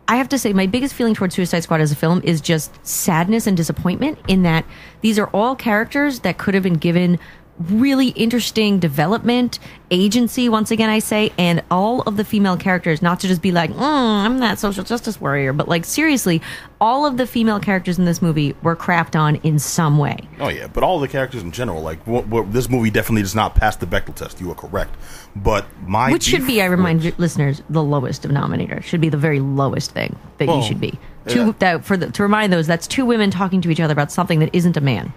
I have to say, my biggest feeling towards Suicide Squad as a film is just sadness and disappointment in that these are all characters that could have been given really interesting development, agency, once again I say, and all of the female characters, not to just be like, I'm that social justice warrior, but like seriously, all of the female characters in this movie were crapped on in some way. Oh yeah, but all the characters in general, like this movie definitely does not pass the Bechdel test. You are correct, but which should be, I remind listeners, the lowest denominator should be the very lowest thing that you should be. To remind those, that's two women talking to each other about something that isn't a man.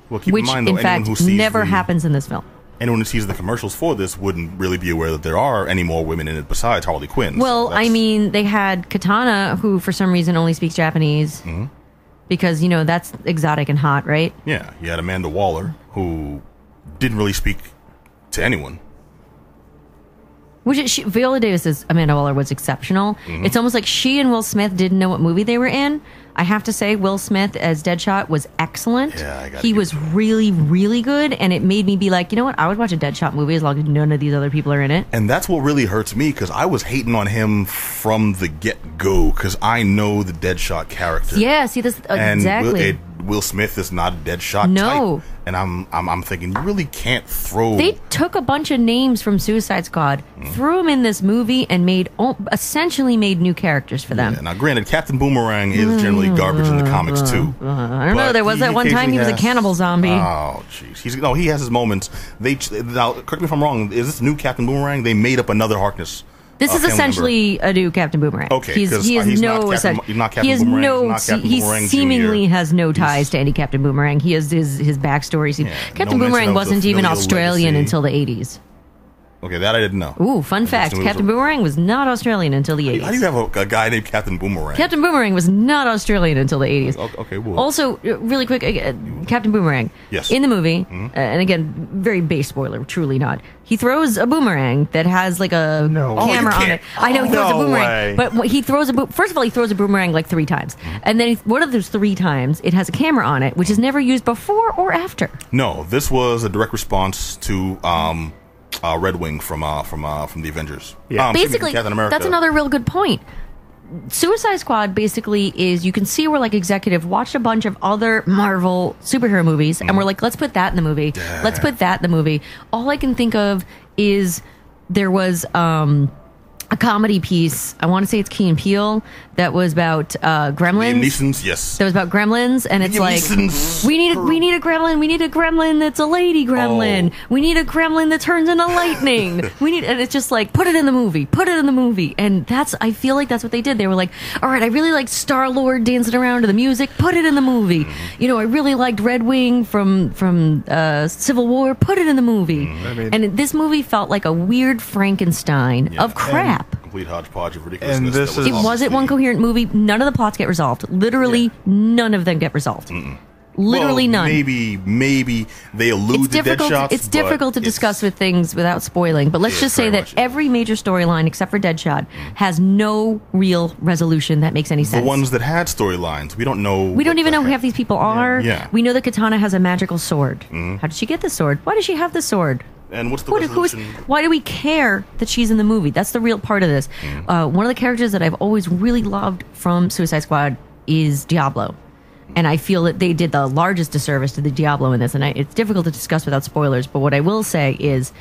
Well, keep which, in mind, though, in fact, never happens in this film. Anyone who sees the commercials for this wouldn't really be aware that there are any more women in it besides Harley Quinn. Well, I mean, they had Katana, who for some reason only speaks Japanese, because, that's exotic and hot, right? Yeah, you had Amanda Waller, who didn't really speak to anyone. Viola Davis's Amanda Waller was exceptional. It's almost like she and Will Smith didn't know what movie they were in. I have to say, Will Smith as Deadshot was excellent. Yeah, he was really, really good, and it made me be like, you know what? I would watch a Deadshot movie as long as none of these other people are in it. And that's what really hurts me, because I was hating on him from the get-go, because I know the Deadshot character. Yeah, see, this exactly. Will Smith is not a Deadshot No. type. And I'm thinking, you really can't throw... They took a bunch of names from Suicide Squad, threw them in this movie, and essentially made new characters for them. Yeah, now, granted, Captain Boomerang is generally garbage in the comics, too. I don't know. There was that one time he was a cannibal zombie. Oh, jeez. He has his moments. Now, correct me if I'm wrong, is this new Captain Boomerang? They made up another Harkness. This is essentially a new Captain Boomerang. Okay, he seemingly has no ties to any Captain Boomerang. He has his backstory. Captain Boomerang wasn't even Australian until the 80s. Okay, that I didn't know. Ooh, fun fact. Captain Boomerang was not Australian until the 80s. How do you have a guy named Captain Boomerang? Captain Boomerang was not Australian until the 80s. Okay, well. Also, really quick, Captain Boomerang. Yes. In the movie, and again, very base spoiler, truly not. He throws a boomerang that has like a camera on it. I know he throws a boomerang, but he throws first of all, he throws a boomerang like 3 times. And then one of those 3 times, it has a camera on it, which is never used before or after. No, this was a direct response to Red Wing from the Avengers. Yeah. Basically, that's another real good point. Suicide Squad basically is, you can see we're like executive watched a bunch of other Marvel superhero movies, and we're like, let's put that in the movie. Yeah. Let's put that in the movie. All I can think of is there was a comedy piece. I want to say it's Key and Peele that was about gremlins. Neeson's, yes. That was about gremlins, and it's like we need a gremlin. We need a gremlin that's a lady gremlin. Oh. We need a gremlin that turns into lightning. And it's just like put it in the movie. Put it in the movie. And I feel like that's what they did. They were like, all right, I really like Star-Lord dancing around to the music. Put it in the movie. You know, I really liked Red Wing from Civil War. Put it in the movie. And this movie felt like a weird Frankenstein of crap. Complete hodgepodge of ridiculousness. It wasn't one coherent movie. None of the plots get resolved. Literally, none of them get resolved. Literally none. Maybe they allude to Deadshot. It's difficult to discuss with things without spoiling, but let's just say that every major storyline except for Deadshot has no real resolution that makes any sense. The ones that had storylines, we don't know. We don't even know who half these people are. Yeah. We know that Katana has a magical sword. How did she get the sword? Why does she have the sword? And what's the resolution? Why do we care that she's in the movie? That's the real part of this. One of the characters that I've always really loved from Suicide Squad is Diablo. And I feel that they did the largest disservice to the Diablo in this. And it's difficult to discuss without spoilers. But what I will say is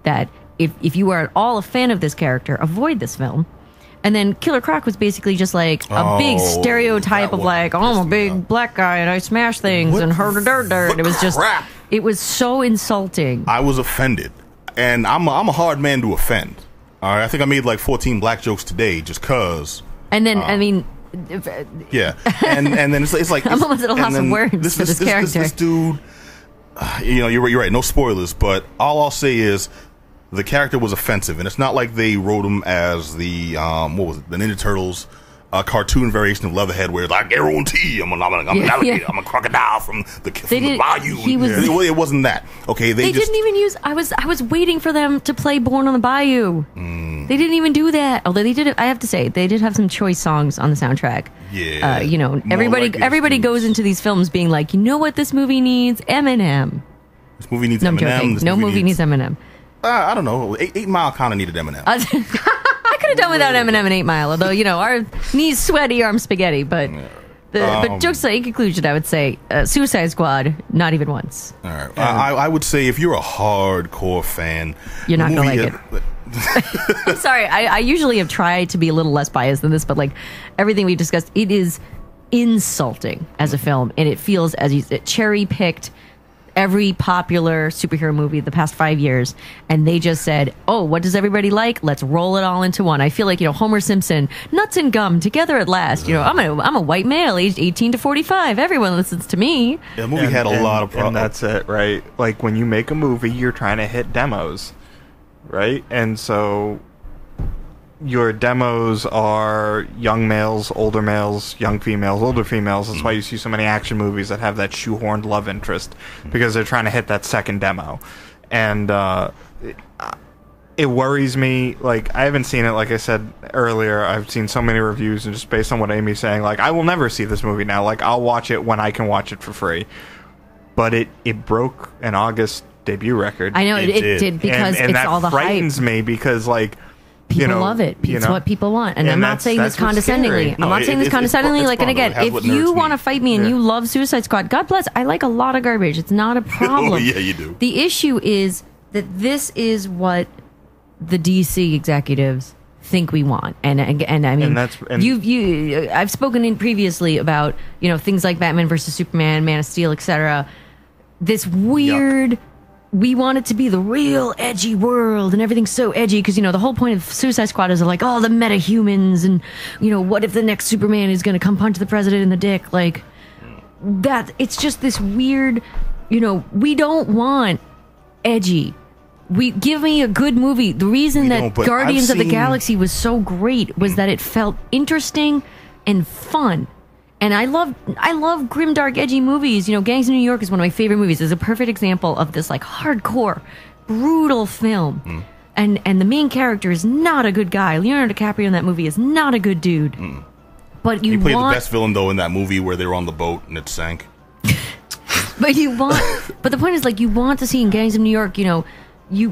that if you are at all a fan of this character, avoid this film. And then Killer Croc was basically just like a big stereotype of like, oh, I'm a big black guy and I smash things and and it was just... It was so insulting. I was offended, and I'm a hard man to offend. All right, I think I made like 14 black jokes today just cause. And then yeah, and then it's like I'm almost at a loss of words for this character. This dude, you're right. No spoilers, but all I'll say is the character was offensive, and it's not like they wrote him as the what was it, the Ninja Turtles. A cartoon variation of Leatherhead, where it's like guarantee I'm an alligator, I'm a crocodile from the bayou. It wasn't that. Okay, they didn't even use. I was waiting for them to play "Born on the Bayou." They didn't even do that. Although they did. I have to say they did have some choice songs on the soundtrack. Yeah, everybody goes into these films being like, you know what, this movie needs Eminem. This movie needs Eminem. No movie needs Eminem. I don't know. 8 Mile kind of needed Eminem. I could have done without Eminem and 8 Mile, although, our knees sweaty, arms spaghetti. But but jokes aside, in conclusion, I would say Suicide Squad, not even once. All right. I would say if you're a hardcore fan, you're not going to like it. I'm sorry. I usually have tried to be a little less biased than this, but like everything we've discussed, it is insulting as a film. And it feels, as you said, cherry-picked every popular superhero movie the past 5 years, and they just said, oh, what does everybody like? Let's roll it all into one. I feel like, Homer Simpson, nuts and gum together at last. I'm a white male aged 18 to 45. Everyone listens to me. The movie had a lot of problems. And that's it, right? Like, when you make a movie, you're trying to hit demos, right? And so your demos are young males, older males, young females, older females. That's why you see so many action movies that have that shoehorned love interest, because they're trying to hit that second demo. And it worries me. Like, I haven't seen it, like I said earlier. I've seen so many reviews, and just based on what Amy's saying, like, I will never see this movie now. Like, I'll watch it when I can watch it for free. But it broke an August debut record. I know, it did because and it's all the hype. And that frightens me because, like, People love it. It's what people want. And I'm not saying this condescendingly. I'm not saying this condescendingly. Like, and again, if you want to fight me and you love Suicide Squad, God bless. I like a lot of garbage. It's not a problem. Oh, yeah, you do. The issue is that this is what the DC executives think we want, and I mean, I've spoken in previously about things like Batman versus Superman, Man of Steel, etc. This weird, we want it to be the real edgy world, and everything's so edgy because the whole point of Suicide Squad is like, oh, the metahumans, and what if the next Superman is going to come punch the president in the dick, like that. It's just this weird, we don't want edgy. Give me a good movie. The reason that Guardians of the Galaxy was so great was that it felt interesting and fun. And I love grimdark, edgy movies. Gangs of New York is one of my favorite movies. It's a perfect example of this like hardcore, brutal film. And the main character is not a good guy. Leonardo DiCaprio in that movie is not a good dude. But he played the best villain though in that movie where they were on the boat and it sank. But the point is, like, you want to see in Gangs of New York,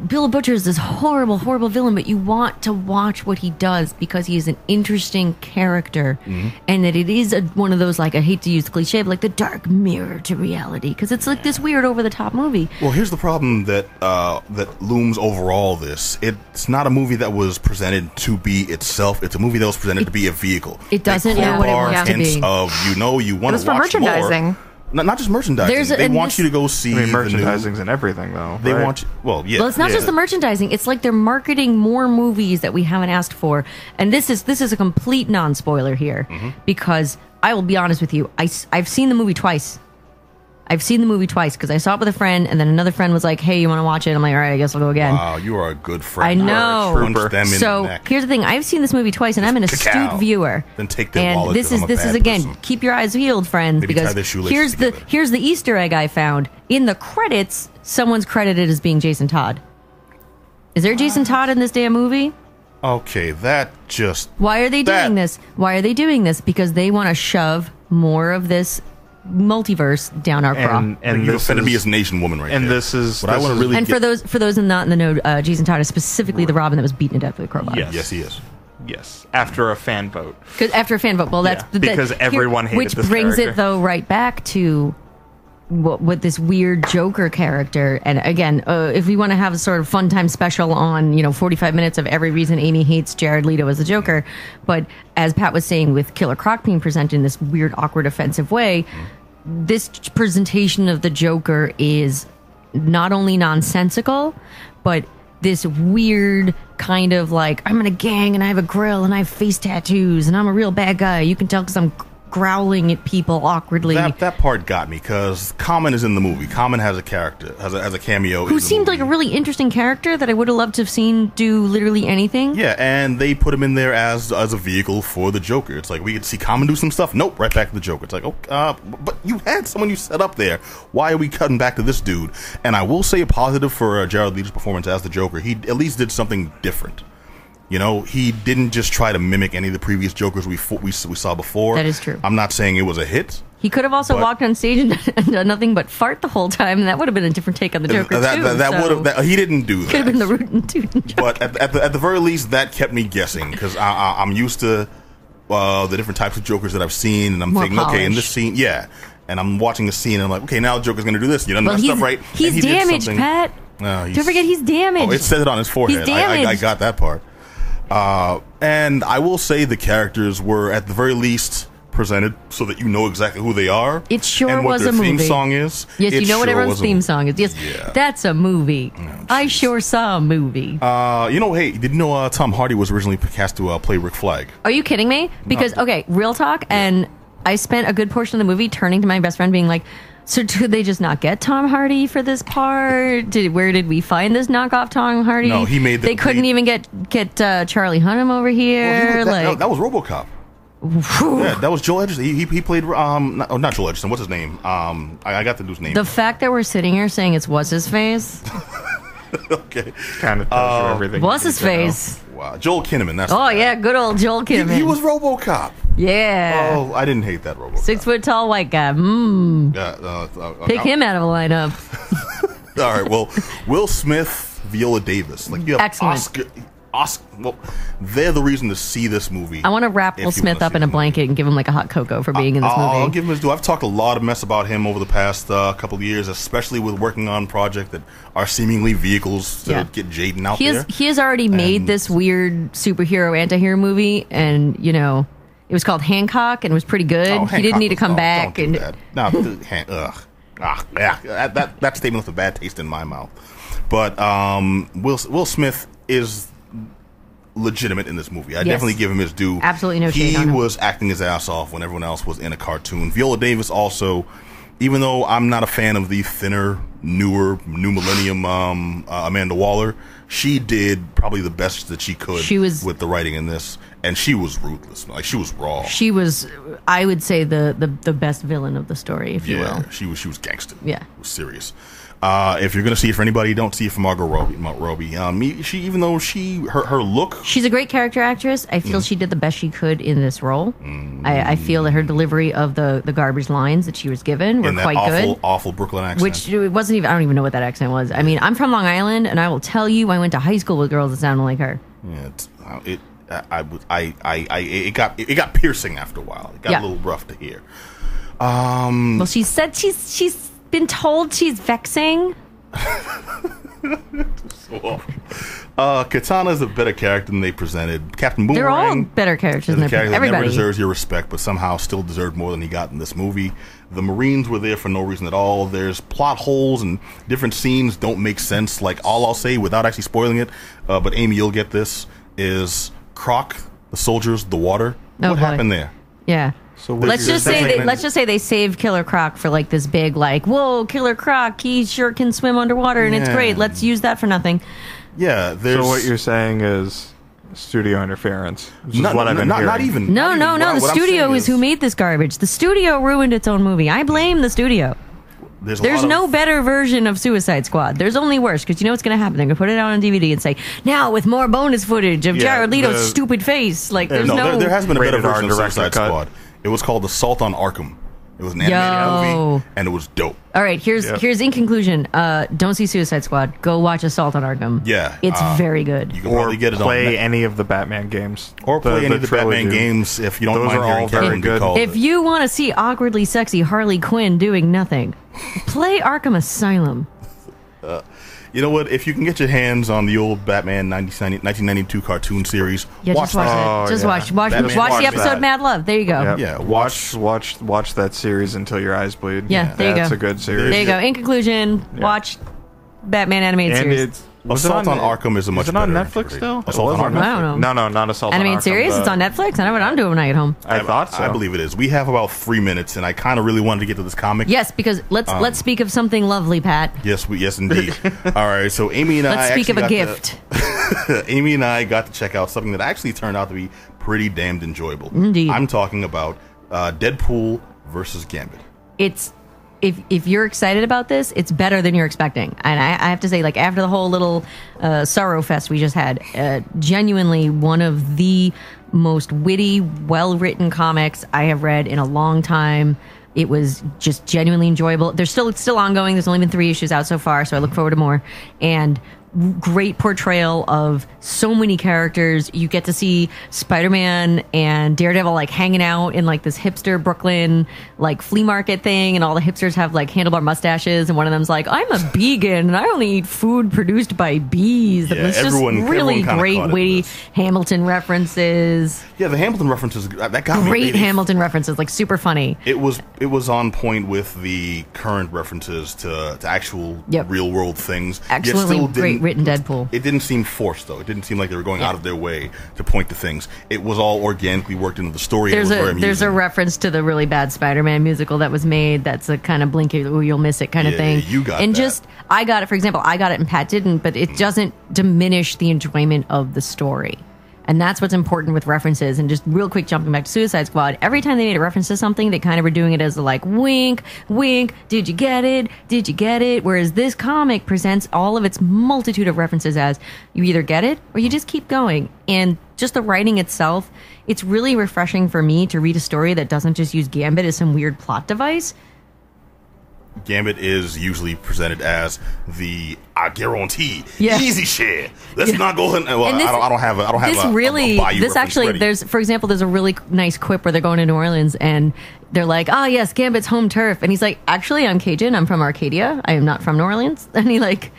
Bill Butcher is this horrible, horrible villain, but you want to watch what he does because he is an interesting character, and that it is one of those, like, I hate to use the cliche, but like the dark mirror to reality, because it's like this weird over-the-top movie. Well, here's the problem that looms over all this. It's not a movie that was presented to be itself. It's a movie that was presented to be a vehicle. It doesn't know what it wants to be. You want to watch merchandising. More. Not just merchandising. They want you to go see. Merchandising's and everything, though. They want you. Well, yeah. Well, it's not just the merchandising. It's like they're marketing more movies that we haven't asked for. And this is a complete non-spoiler here, because I will be honest with you. I've seen the movie twice. I've seen the movie twice because I saw it with a friend, and then another friend was like, "Hey, you want to watch it?" I'm like, "All right, I guess I'll go again." Wow, you are a good friend. I know. So here's the thing: I've seen this movie twice, and I'm an astute viewer. Then take their wallet. And this is again, keep your eyes peeled, friends, Maybe because here's the Easter egg I found in the credits. Someone's credited as being Jason Todd. Is there Jason Todd in this damn movie? Okay, Why are they doing this? Why are they doing this? Because they want to shove more of this multiverse down our craw. And you offended me as an Asian woman, right? And there. this is. But I want to really. And for those not in the know, Jason Todd is specifically the Robin that was beaten to death with a crowbar. Yes, he is. Yes, after a fan vote. After a fan vote, well, that's because everyone hated this brings character. It though right back to what this weird Joker character. And again, if we want to have a sort of fun time special on 45 minutes of every reason Amy hates Jared Leto as the Joker, but as Pat was saying, with Killer Croc being presented in this weird, awkward, offensive way. This presentation of the Joker is not only nonsensical, but this weird kind of like, I'm in a gang and I have a grill and I have face tattoos and I'm a real bad guy. You can tell because I'm growling at people awkwardly. That part got me because Common is in the movie. Common has a character, has a cameo. Who seemed like a really interesting character that I would have loved to have seen do literally anything. Yeah, and they put him in there as a vehicle for the Joker. It's like, we could see Common do some stuff. Nope, right back to the Joker. It's like, but you had someone you set up there. Why are we cutting back to this dude? And I will say a positive for Jared Leto's performance as the Joker. He at least did something different. He didn't just try to mimic any of the previous Jokers we saw before. That is true. I'm not saying it was a hit. He could have also walked on stage and done nothing but fart the whole time, and that would have been a different take on the Joker, too. He didn't do that. Could have been the rootin' tootin' Joker. But at the very least, that kept me guessing, because I'm used to the different types of Jokers that I've seen, and I'm thinking, okay, in this scene, yeah. And I'm watching the scene, and I'm like, okay, now the Joker's going to do this. Done that stuff right. He's damaged, Pat. Don't forget he's damaged. Oh, it says it on his forehead. He's damaged. I got that part. And I will say the characters were at the very least presented so that you know exactly who they are. It sure and was what a their movie. Theme song is. Yes, you know what everyone's theme song is. Yes, yeah. That's a movie. Oh, I sure saw a movie. Hey, did you know Tom Hardy was originally cast to play Rick Flag? Are you kidding me? Because okay, real talk, and I spent a good portion of the movie turning to my best friend, being like, "So did they just not get Tom Hardy for this part? Where did we find this knockoff Tom Hardy? No, he made. They couldn't even get Charlie Hunnam over here. Well, that was RoboCop. Yeah, that was Joel Edgerton. He played not Joel Edgerton. What's his name? I got the dude's name. The fact that we're sitting here saying it's what's his face. Okay, kind of tells you everything. What's his face? Wow, Joel Kinnaman. That's yeah, good old Joel Kinnaman. He was RoboCop. Yeah. Oh, I didn't hate that RoboCop. 6 foot tall white guy. Pick him out of a lineup. All right. Well, Will Smith, Viola Davis. Like you have excellent. well, they're the reason to see this movie. I want to wrap Will Smith up in a blanket and give him like a hot cocoa for being in this movie. I'll give him his due. I've talked a lot of mess about him over the past couple of years, especially with working on projects that are seemingly vehicles to get Jaden out there. He has already made this weird superhero anti-hero movie, and it was called Hancock, and it was pretty good. He didn't need to come back. Don't do that. No, that statement left a bad taste in my mouth. But Will Smith is legitimate in this movie. I definitely give him his due. Absolutely no shade on him. He was acting his ass off when everyone else was in a cartoon. Viola Davis also, even though I'm not a fan of the thinner, newer, new millennium Amanda Waller, she did probably the best that she could with the writing in this, and she was ruthless. Like, she was raw. She was, I would say, the best villain of the story, if you will. Yeah, she was gangster. Yeah. It was serious. If you're going to see it for anybody, don't see it for Margot Robbie. She, even though her look... She's a great character actress. I feel she did the best she could in this role. I feel that her delivery of the garbage lines that she was given were quite good. Awful Brooklyn accent. Which it wasn't even... I don't even know what that accent was. I mean, I'm from Long Island, and I will tell you, I went to high school with girls that sounded like her. Yeah, it got piercing after a while. It got a little rough to hear. Well, she said she's been told she's vexing. Katana is a better character than they presented. Captain Boomerang. They're all better characters than everybody. Never deserves your respect, but somehow still deserved more than he got in this movie. The Marines were there for no reason at all. There's plot holes and different scenes don't make sense. Like, all I'll say without actually spoiling it, but Amy, you'll get this, is Croc, the soldiers, the water. What happened there? Yeah. So let's just say they saved Killer Croc for like this big whoa, Killer Croc, he sure can swim underwater and it's great. Let's use that for nothing. Yeah. So what you're saying is studio interference. Not even. No. The studio is who made this garbage. The studio ruined its own movie. I blame the studio. There's no better version of Suicide Squad. There's only worse, because you know what's going to happen. They're going to put it out on DVD and say, now with more bonus footage of Jared Leto's stupid face. Like, there has been a better version of Suicide Squad. It was called Assault on Arkham. It was an animated movie, and it was dope. All right, here's in conclusion. Don't see Suicide Squad. Go watch Assault on Arkham. Yeah. It's very good. You can probably get it play any of the Batman games. Or play any of the Batman games if you don't mind hearing Karen be called. If you want to see awkwardly sexy Harley Quinn doing nothing, play Arkham Asylum. You know what? If you can get your hands on the old Batman 1992 cartoon series, watch it. Just watch the episode Mad Love. There you go. Yep. Yeah, watch that series until your eyes bleed. Yeah, there you go. That's a good series. There you go. In conclusion, watch Batman animated series. Assault on Arkham is a much better. Is it on Netflix still? Assault on Arkham? I don't know. No, not Assault on Arkham. Animated series? It's on Netflix? I know what I'm doing when I get home. I thought so. I believe it is. We have about 3 minutes, and I kind of really wanted to get to this comic. Yes, because let's speak of something lovely, Pat. Yes, indeed. All right, so Amy and let's speak of a gift. Amy and I got to check out something that actually turned out to be pretty damned enjoyable. Indeed. I'm talking about Deadpool versus Gambit. If you're excited about this, it's better than you're expecting. And I have to say, like, after the whole little sorrow fest we just had, genuinely one of the most witty, well-written comics I have read in a long time. It was just genuinely enjoyable. It's still ongoing. There's only been 3 issues out so far, so I look forward to more. And great portrayal of so many characters. You get to see Spider-Man and Daredevil like hanging out in like this hipster Brooklyn like flea market thing, and all the hipsters have like handlebar mustaches, and one of them's like, I'm a vegan and I only eat food produced by bees. Yeah, it's just really great witty Hamilton references. Yeah, the Hamilton references that got great Hamilton references, like super funny. It was on point with the current references to actual real world things. Excellently great written Deadpool. It didn't seem forced though. It didn't seem like they were going out of their way to point to things. It was all organically worked into the story. There's a reference to the really bad Spider-Man musical that was made. That's a kind of blink, ooh, you'll miss it kind of thing. You got and that. I got it, for example, I got it and Pat didn't, but it doesn't diminish the enjoyment of the story. And that's what's important with references. And just real quick, jumping back to Suicide Squad, every time they made a reference to something, they kind of were doing it as a like, wink, wink, did you get it? Did you get it? Whereas this comic presents all of its multitude of references as you either get it or you just keep going. And just the writing itself, it's really refreshing for me to read a story that doesn't just use Gambit as some weird plot device. Gambit is usually presented as the I guarantee Yeah. easy shit. Let's not go. Well, And this- I don't have This a really, Bayou this reference actually, ready. there's, for example, there's a really nice quip where they're going to New Orleans and they're like, "Oh yes, Gambit's home turf," and he's like, "Actually, I'm Cajun. I'm from Arcadia. I am not from New Orleans." And he like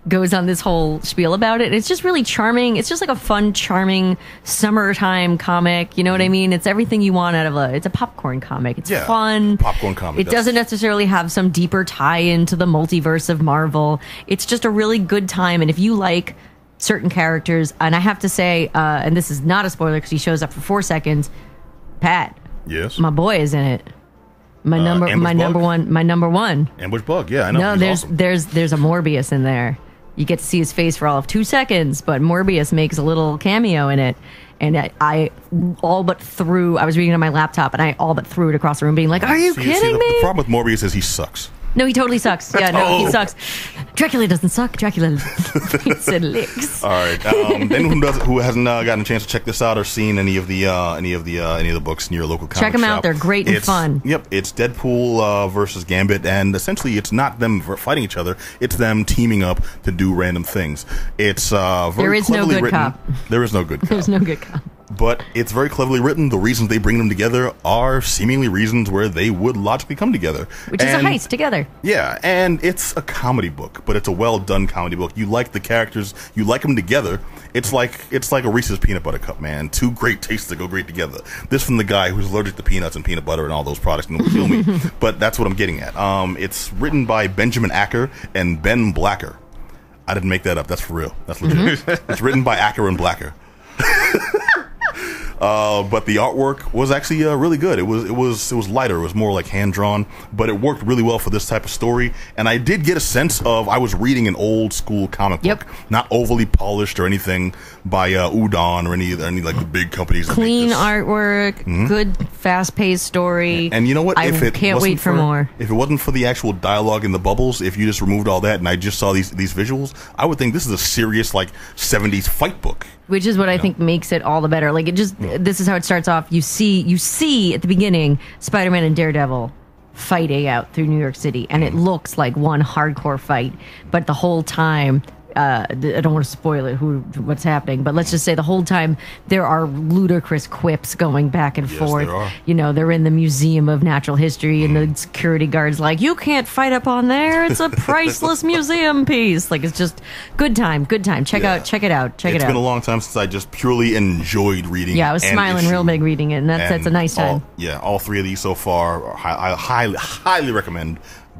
goes on this whole spiel about it. It's just really charming. It's just like a fun, charming summertime comic. You know what I mean? It's everything you want out of it's a popcorn comic. It's fun. Popcorn comic. It doesn't necessarily have some deeper tie into the multiverse of Marvel. It's just a really good time. And if you like certain characters, and I have to say, and this is not a spoiler because he shows up for 4 seconds, Pat, Yes. my boy is in it. My number one. Ambush Bug. Yeah, I know. No, He's there's awesome. a Morbius in there. You get to see his face for all of 2 seconds, but Morbius makes a little cameo in it. And I all but threw. I was reading it on my laptop, and I all but threw it across the room, being like, "Are you kidding me?" The problem with Morbius is he sucks. No, he totally sucks. Yeah, no, he sucks. Dracula doesn't suck. Dracula beats and licks. All right. Anyone who hasn't gotten a chance to check this out or seen any of the books in your local comic Check them shop, out. They're great and fun. Yep. It's Deadpool versus Gambit, and essentially, it's not them fighting each other. It's them teaming up to do random things. It's very There is no cleverly good written. cop. There is no good cop. There's no good cop. But it's very cleverly written. The reasons they bring them together are seemingly reasons where they would logically come together. Which is a heist together. Yeah, and it's a comedy book, but it's a well-done comedy book. You like the characters, you like them together. It's like a Reese's peanut butter cup, man. Two great tastes that go great together. This from the guy who's allergic to peanuts and peanut butter and all those products, and it'll kill me. But that's what I'm getting at. It's written by Benjamin Acker and Ben Blacker. I didn't make that up. That's for real. That's legit. It's written by Acker and Blacker. But the artwork was actually really good. It was lighter. It was more like hand drawn, but it worked really well for this type of story. And I did get a sense of I was reading an old school comic book, not overly polished or anything by Udon or any like the big companies. Clean artwork, good fast paced story. And you know what? I can't wait for more. If it wasn't for the actual dialogue in the bubbles, if you just removed all that and I just saw these visuals, I would think this is a serious like 70s fight book. Which is what I think makes it all the better. Like this is how it starts off. You see at the beginning Spider-Man and Daredevil fighting out through New York City, and it looks like one hardcore fight. But the whole time, I don't want to spoil it what's happening, but let's just say the whole time there are ludicrous quips going back and forth. There are. You know, they're in the Museum of Natural History, and the security guard's like, "You can't fight up on there. It's a priceless museum piece." Like, it's just good time. Check it out. It's been a long time since I just purely enjoyed reading. Yeah, I was smiling real big reading it, and that's a nice time. All three of these so far, I highly recommend.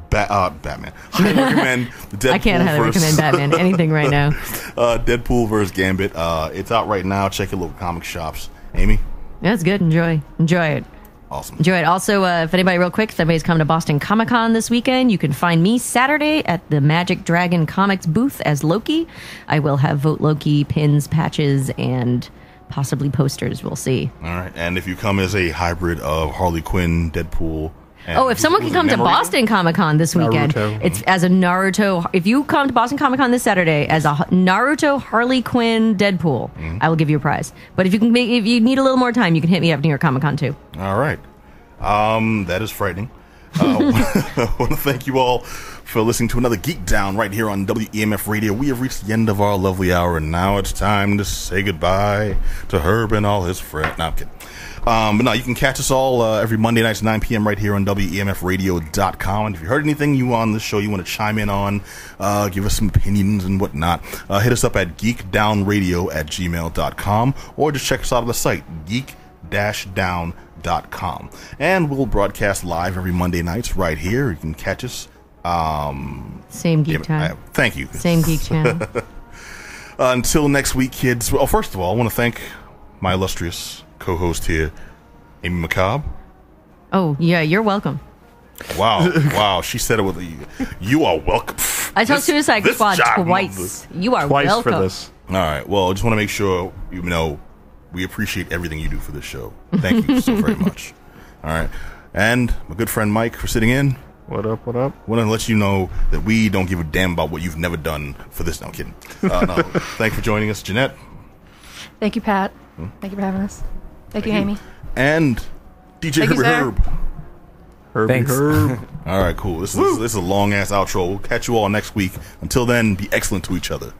Batman. I recommend Deadpool I can't highly recommend Batman anything right now. Deadpool vs. Gambit. It's out right now. Check your local comic shops. Amy? That's good. Enjoy it. Awesome. Enjoy it. Also, if anybody's coming to Boston Comic Con this weekend, you can find me Saturday at the Magic Dragon Comics booth as Loki. I will have Vote Loki pins, patches, and possibly posters. We'll see. All right. And if you come as a hybrid of Harley Quinn, Deadpool... if someone can come to Boston Comic Con this weekend, it's as a Naruto. If you come to Boston Comic Con this Saturday as a Naruto, Harley Quinn, Deadpool, I will give you a prize. But if you need a little more time, you can hit me up at New York Comic Con too. All right. That is frightening. I want to thank you all for listening to another Geek Down right here on WEMF Radio. We have reached the end of our lovely hour, and now it's time to say goodbye to Herb and all his friends. No, I'm kidding. But no, you can catch us all every Monday nights at 9 p.m. right here on WEMFradio.com. And if you heard anything you on this show you want to chime in on, give us some opinions and whatnot, hit us up at geekdownradio@gmail.com, or just check us out on the site, geek-down.com. And we'll broadcast live every Monday nights right here. You can catch us. Same Geek time. Thank you. Same Geek channel. Until next week, kids. Well, first of all, I want to thank my illustrious co-host here, Amy Macabre. Oh, yeah, you're welcome. Wow, she said it with you are welcome. I told Suicide Squad twice. You are twice welcome. for this. All right, well, I just want to make sure, we appreciate everything you do for this show. Thank you so very much. All right, and my good friend Mike for sitting in. What up? I want to let you know that we don't give a damn about what you've never done for this. No, I'm kidding. No, thanks for joining us, Jeanette. Thank you, Pat. Thank you for having us. Thank you, Amy. And DJ Thank you, sir. Herbie Thanks. Herb. All right, cool. This is a long ass outro. We'll catch you all next week. Until then, be excellent to each other.